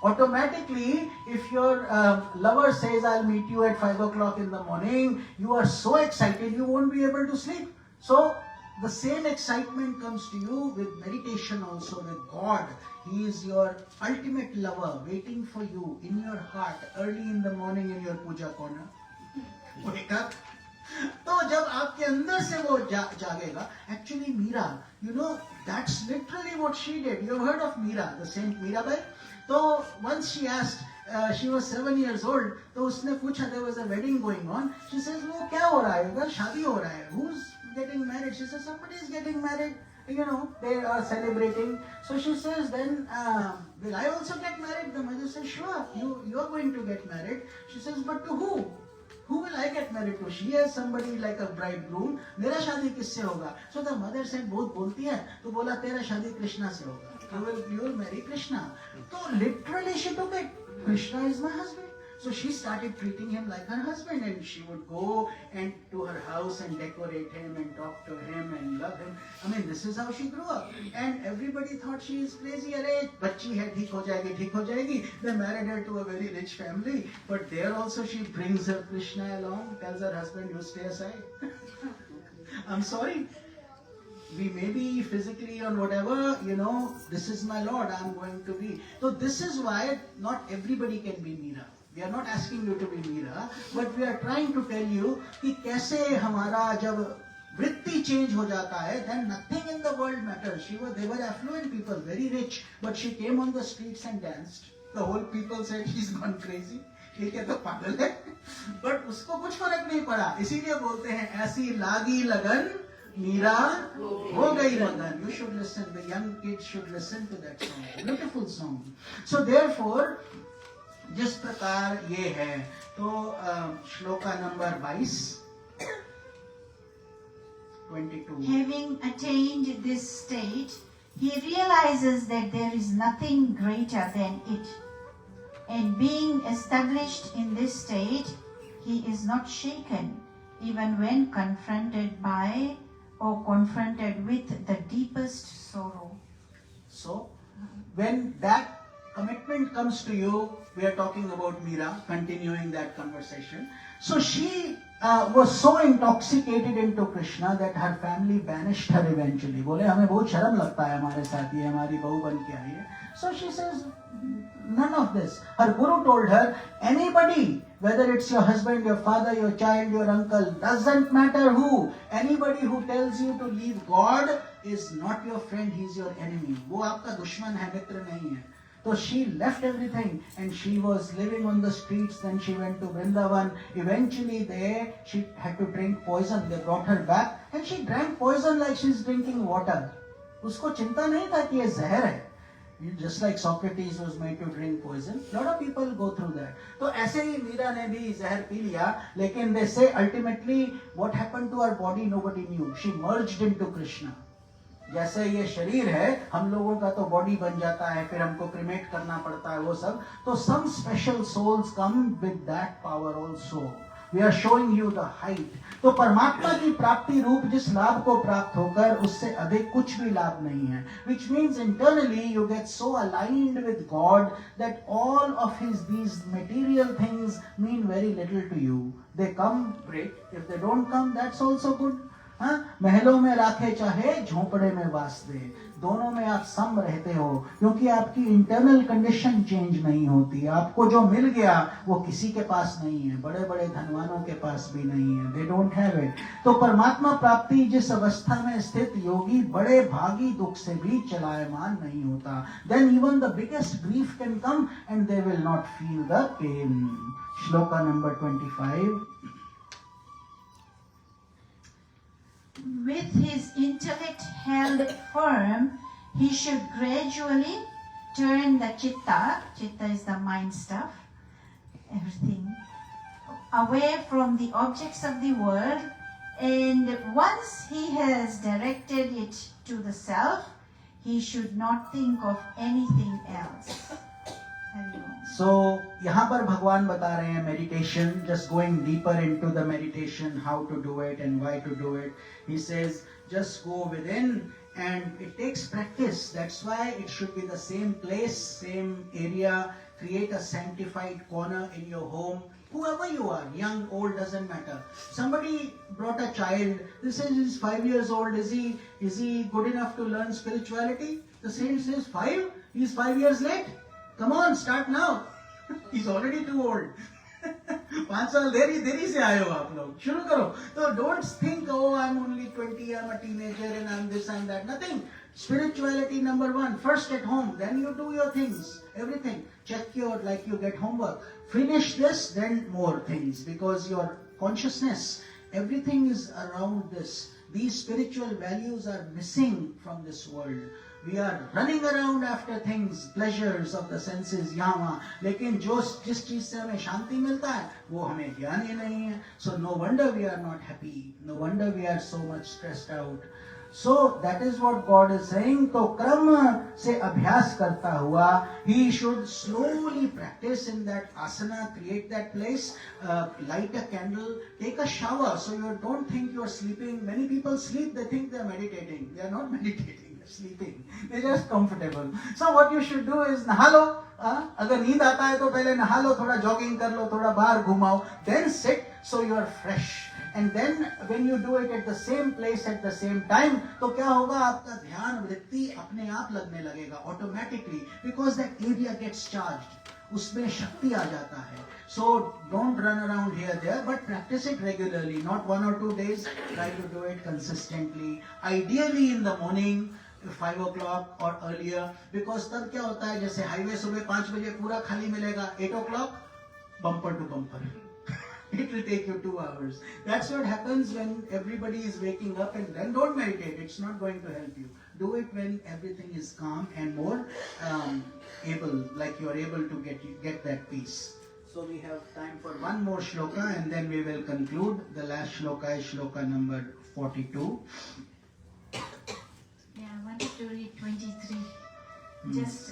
Speaker 1: Automatically, if your lover says, I'll meet you at 5 o'clock in the morning, you are so excited, you won't be able to sleep. So, the same excitement comes to you with meditation also, with God. He is your ultimate lover, waiting for you in your heart, early in the morning in your puja corner. Wake up. तो जब आपके अंदर से वो जागेगा. Actually Meera, you know, that's literally what she did. You have heard of Meera, the Saint Mirabai? So once she asked, she was 7 years old, तो उसने पूछा, there was a wedding going on. She says, वो क्या हो रहा है? उधर शादी हो रहा है. Who's getting married? She says, somebody is getting married. You know, they are celebrating. So she says, then will I also get married? The mother says, sure, you are going to get married. She says, but to who? Who will I get married to? She has somebody like a bridegroom. मेरा शादी किससे होगा? So the mother said, बहुत बोलती है, तो बोला तेरा शादी कृष्णा से होगा. You will marry Krishna. So literally she took it. Krishna is my husband. So she started treating him like her husband, and she would go and to her house and decorate him and talk to him and love him. I mean, this is how she grew up. And everybody thought she is crazy. अरे बच्ची है, ठीक हो जाएगी. They married her to a very rich family, but there also she brings her Krishna along, tells her husband, you stay aside. I'm sorry. We may be physically or whatever, you know, this is my Lord, I'm going to be. So this is why not everybody can be Meera. We are not asking you to be Meera, but we are trying to tell you कि कैसे हमारा जब वृत्ति change हो जाता है, then nothing in the world matters. They were affluent people, very rich, but she came on the streets and danced. The whole people said she's gone crazy. ये क्या तो पागल है? But उसको कुछ फर्क नहीं पड़ा. इसीलिए बोलते हैं ऐसी लागी लगन मीरा हो गई मगन. You should listen. The young kids should listen to that song. Beautiful song. So therefore, जिस प्रकार ये है, तो shloka number 22.
Speaker 2: Having attained this state, he realizes that there is nothing greater than it. And being established in this state, he is not shaken, even when confronted by or confronted with the deepest sorrow.
Speaker 1: So, when that commitment comes to you, we are talking about Meera, continuing that conversation. So she was so intoxicated into Krishna that her family banished her eventually. बोले हमें बहुत शर्म लगता है हमारे साथ ये हमारी बहू बन के आई है. So she says, none of this. Her guru told her, anybody, whether it's your husband, your father, your child, your uncle, doesn't matter who, anybody who tells you to leave God is not your friend, he's your enemy. वो आपका दुश्मन है, मित्र नहीं है. So she left everything and she was living on the streets. Then she went to Vrindavan. Eventually there she had to drink poison. They brought her back and she drank poison like she's drinking water. उसको चिंता नहीं था कि ये जहर है. Just like Socrates was made to drink poison. Lot of people go through that. तो ऐसे ही मीरा ने भी जहर पी लिया. लेकिन they say ultimately what happened to her body nobody knew. She merged into Krishna. जैसे ये शरीर है, हम लोगों का तो बॉडी बन जाता है, फिर हमको क्रिमेट करना पड़ता है, वो सब. तो some special souls come with that power also. We are showing you the height. तो परमात्मा की प्राप्ति रूप जिस लाभ को प्राप्त होकर उससे अधिक कुछ भी लाभ नहीं है. Which means internally you get so aligned with God that all of these material things mean very little to you. They come, great. If they don't come, that's also good. हाँ, महलों में राखे चाहे झोंपड़े में वास दे, दोनों में आप सम रहते हो, क्योंकि आपकी इंटरनल कंडीशन चेंज नहीं होती. आपको जो मिल गया वो किसी के पास नहीं है, बड़े बड़े धनवानों के पास भी नहीं है. They don't have it. तो परमात्मा प्राप्ति जिस अवस्था में स्थित योगी बड़े भागी दुख से भी चलायमान नहीं होता. Then even the biggest grief can come and they will not feel the pain. Shloka number 25.
Speaker 2: With his intellect held firm, he should gradually turn the chitta is the mind stuff, everything, away from the objects of the world, and once he has directed it to the self, he should not think of anything else.
Speaker 1: So यहाँ पर भगवान बता रहे हैं meditation, just going deeper into the meditation, how to do it and why to do it. He says just go within, and it takes practice. That's why it should be the same place, same area. Create a sanctified corner in your home. Whoever you are, young, old, doesn't matter. Somebody brought a child. This is he's 5 years old. Is he good enough to learn spirituality? The saint says 5. He's 5 years late. Come on, start now. He's already too old. 5 साल देरी से आए हो आप लोग, शुरू करो. तो don't think, oh, I'm only 20, I'm a teenager and I'm this and that. Nothing. Spirituality number 1, first at home, then you do your things, everything. Check your, like you get homework. Finish this, then more things, because your consciousness, everything is around this. These spiritual values are missing from this world. We are running around after things, pleasures of the senses, यहाँ वहाँ, लेकिन जिस चीज से हमें शांति मिलता है वो हमें ज्ञान ही नहीं है. So no wonder we are not happy. No wonder we are so much stressed out. So that is what God is saying. तो क्रम से अभ्यास करता हुआ, he should slowly practice in that asana, create that place, light a candle, take a shower. So you don't think you are sleeping. Many people sleep, they think they are meditating. They are not meditating. Sleeping. They're just comfortable. So what you should do is नहा लो. अगर नींद आता है तो पहले नहा लो, थोड़ा jogging कर लो, थोड़ा बाहर घुमाओ. Then sit so you are fresh. And then when you do it at the same place at the same time, तो क्या होगा, आपका ध्यान वृत्ति अपने आप लगने लगेगा automatically, because that area gets charged. उसमें शक्ति आ जाता है. So don't run around here there, but practice it regularly, not 1 or 2 days. Try to do it consistently. Ideally in the morning, 5 o'clock or earlier, because तब क्या होता है, जैसे highway सुबह 5 बजे पूरा खाली मिलेगा, 8 o'clock bumper to bumper. It will take you 2 hours. That's what happens when everybody is waking up, and then don't meditate. It's not going to help you. Do it when everything is calm and more able, like you are able to get that peace. So we have time for one more shloka, and then we will conclude. The last shloka is shloka number 42.
Speaker 2: I wanted to read 23.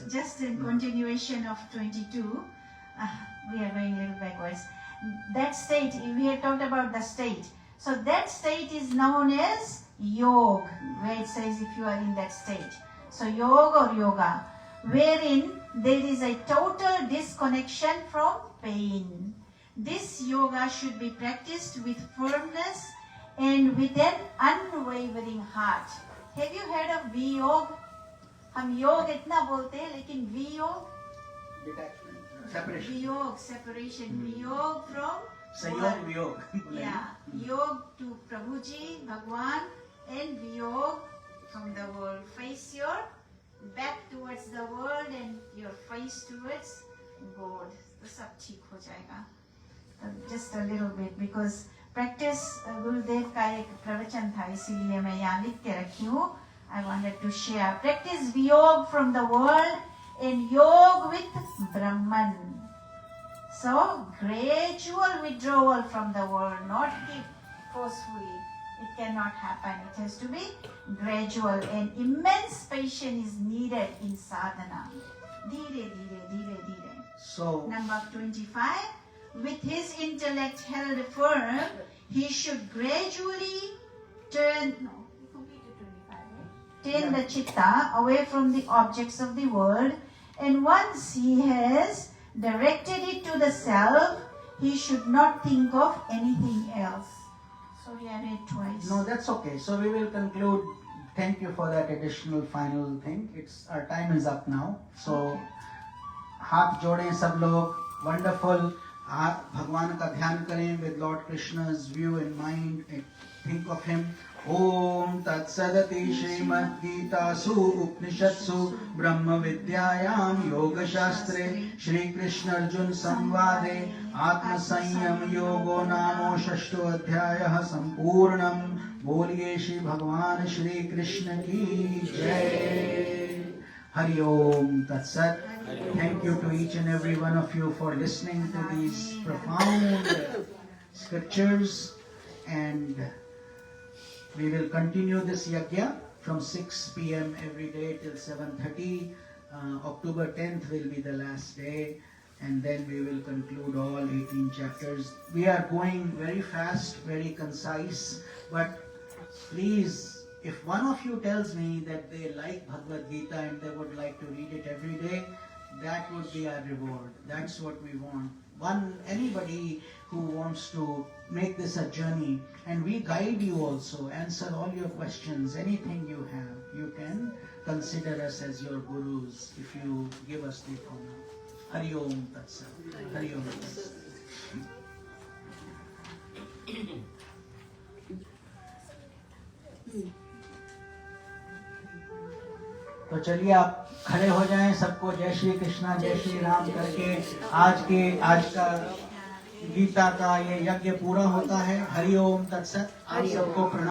Speaker 2: Just in continuation of 22, we are going a little backwards. That state, we had talked about the state. So that state is known as yoga, where it says if you are in that state. So yoga or yoga, wherein there is a total disconnection from pain. This yoga should be practiced with firmness and with an unwavering heart. Have you heard of Viyog? हम योग इतना बोलते हैं, लेकिन वियोग, वियोग, separation, वियोग from
Speaker 1: संयोग वियोग.
Speaker 2: Yeah, योग to प्रभु जी, भगवान, and वियोग from the world. Face your back towards the world and your face towards God. तो सब ठीक हो जाएगा. Just a little bit, because practice गुरुदेव का एक प्रवचन था, इसीलिए मैं यहाँ लिख के रखी हूँ. I wanted to share. Practice Viyog from the world and Yog with Brahman. So, gradual withdrawal from the world, not forcefully. It cannot happen. It has to be gradual, and immense patience is needed in sadhana. Dhire, dhire, dhire, dhire.
Speaker 1: So,
Speaker 2: number 25. with his intellect held firm, he should gradually turn the chitta away from the objects of the world, and once he has directed it to the self, he should not think of anything else. Sorry, I read twice.
Speaker 1: No, that's okay. So we will conclude. Thank you for that additional final thing. Our time is up now. So हाथ जोड़ें सब लोग. Wonderful. भगवान का ध्यान करें with Lord Krishna's view in mind. Think of him. ओम तत्सदति श्रीमद्गीतासु उपनिषत्सु ब्रह्म विद्यायां योग शास्त्रे श्री कृष्ण अर्जुन संवादे आत्म संयम योगो नामो षष्ठो अध्यायः संपूर्णम्. बोलिए श्री भगवान श्री कृष्ण की जय. हरि ओम तत्सत. Thank you to each and every one of you for listening to these profound scriptures, and we will continue this yajna from 6 p.m. every day till 7:30. October 10th will be the last day, and then we will conclude all 18 chapters. We are going very fast, very concise, but please, if one of you tells me that they like Bhagavad Gita and they would like to read it every day, that would be our reward. That's what we want. Anybody who wants to make this a journey, and we guide you also, answer all your questions, anything you have, you can consider us as your gurus if you give us the honor. Hari Om Tat Sat. Hari Om Tat Sat. तो चलिए आप खड़े हो जाएं. सबको जय श्री कृष्णा जय श्री राम करके आज का गीता का ये यज्ञ पूरा होता है. हरि ओम तत्सत. आप सबको प्रणाम.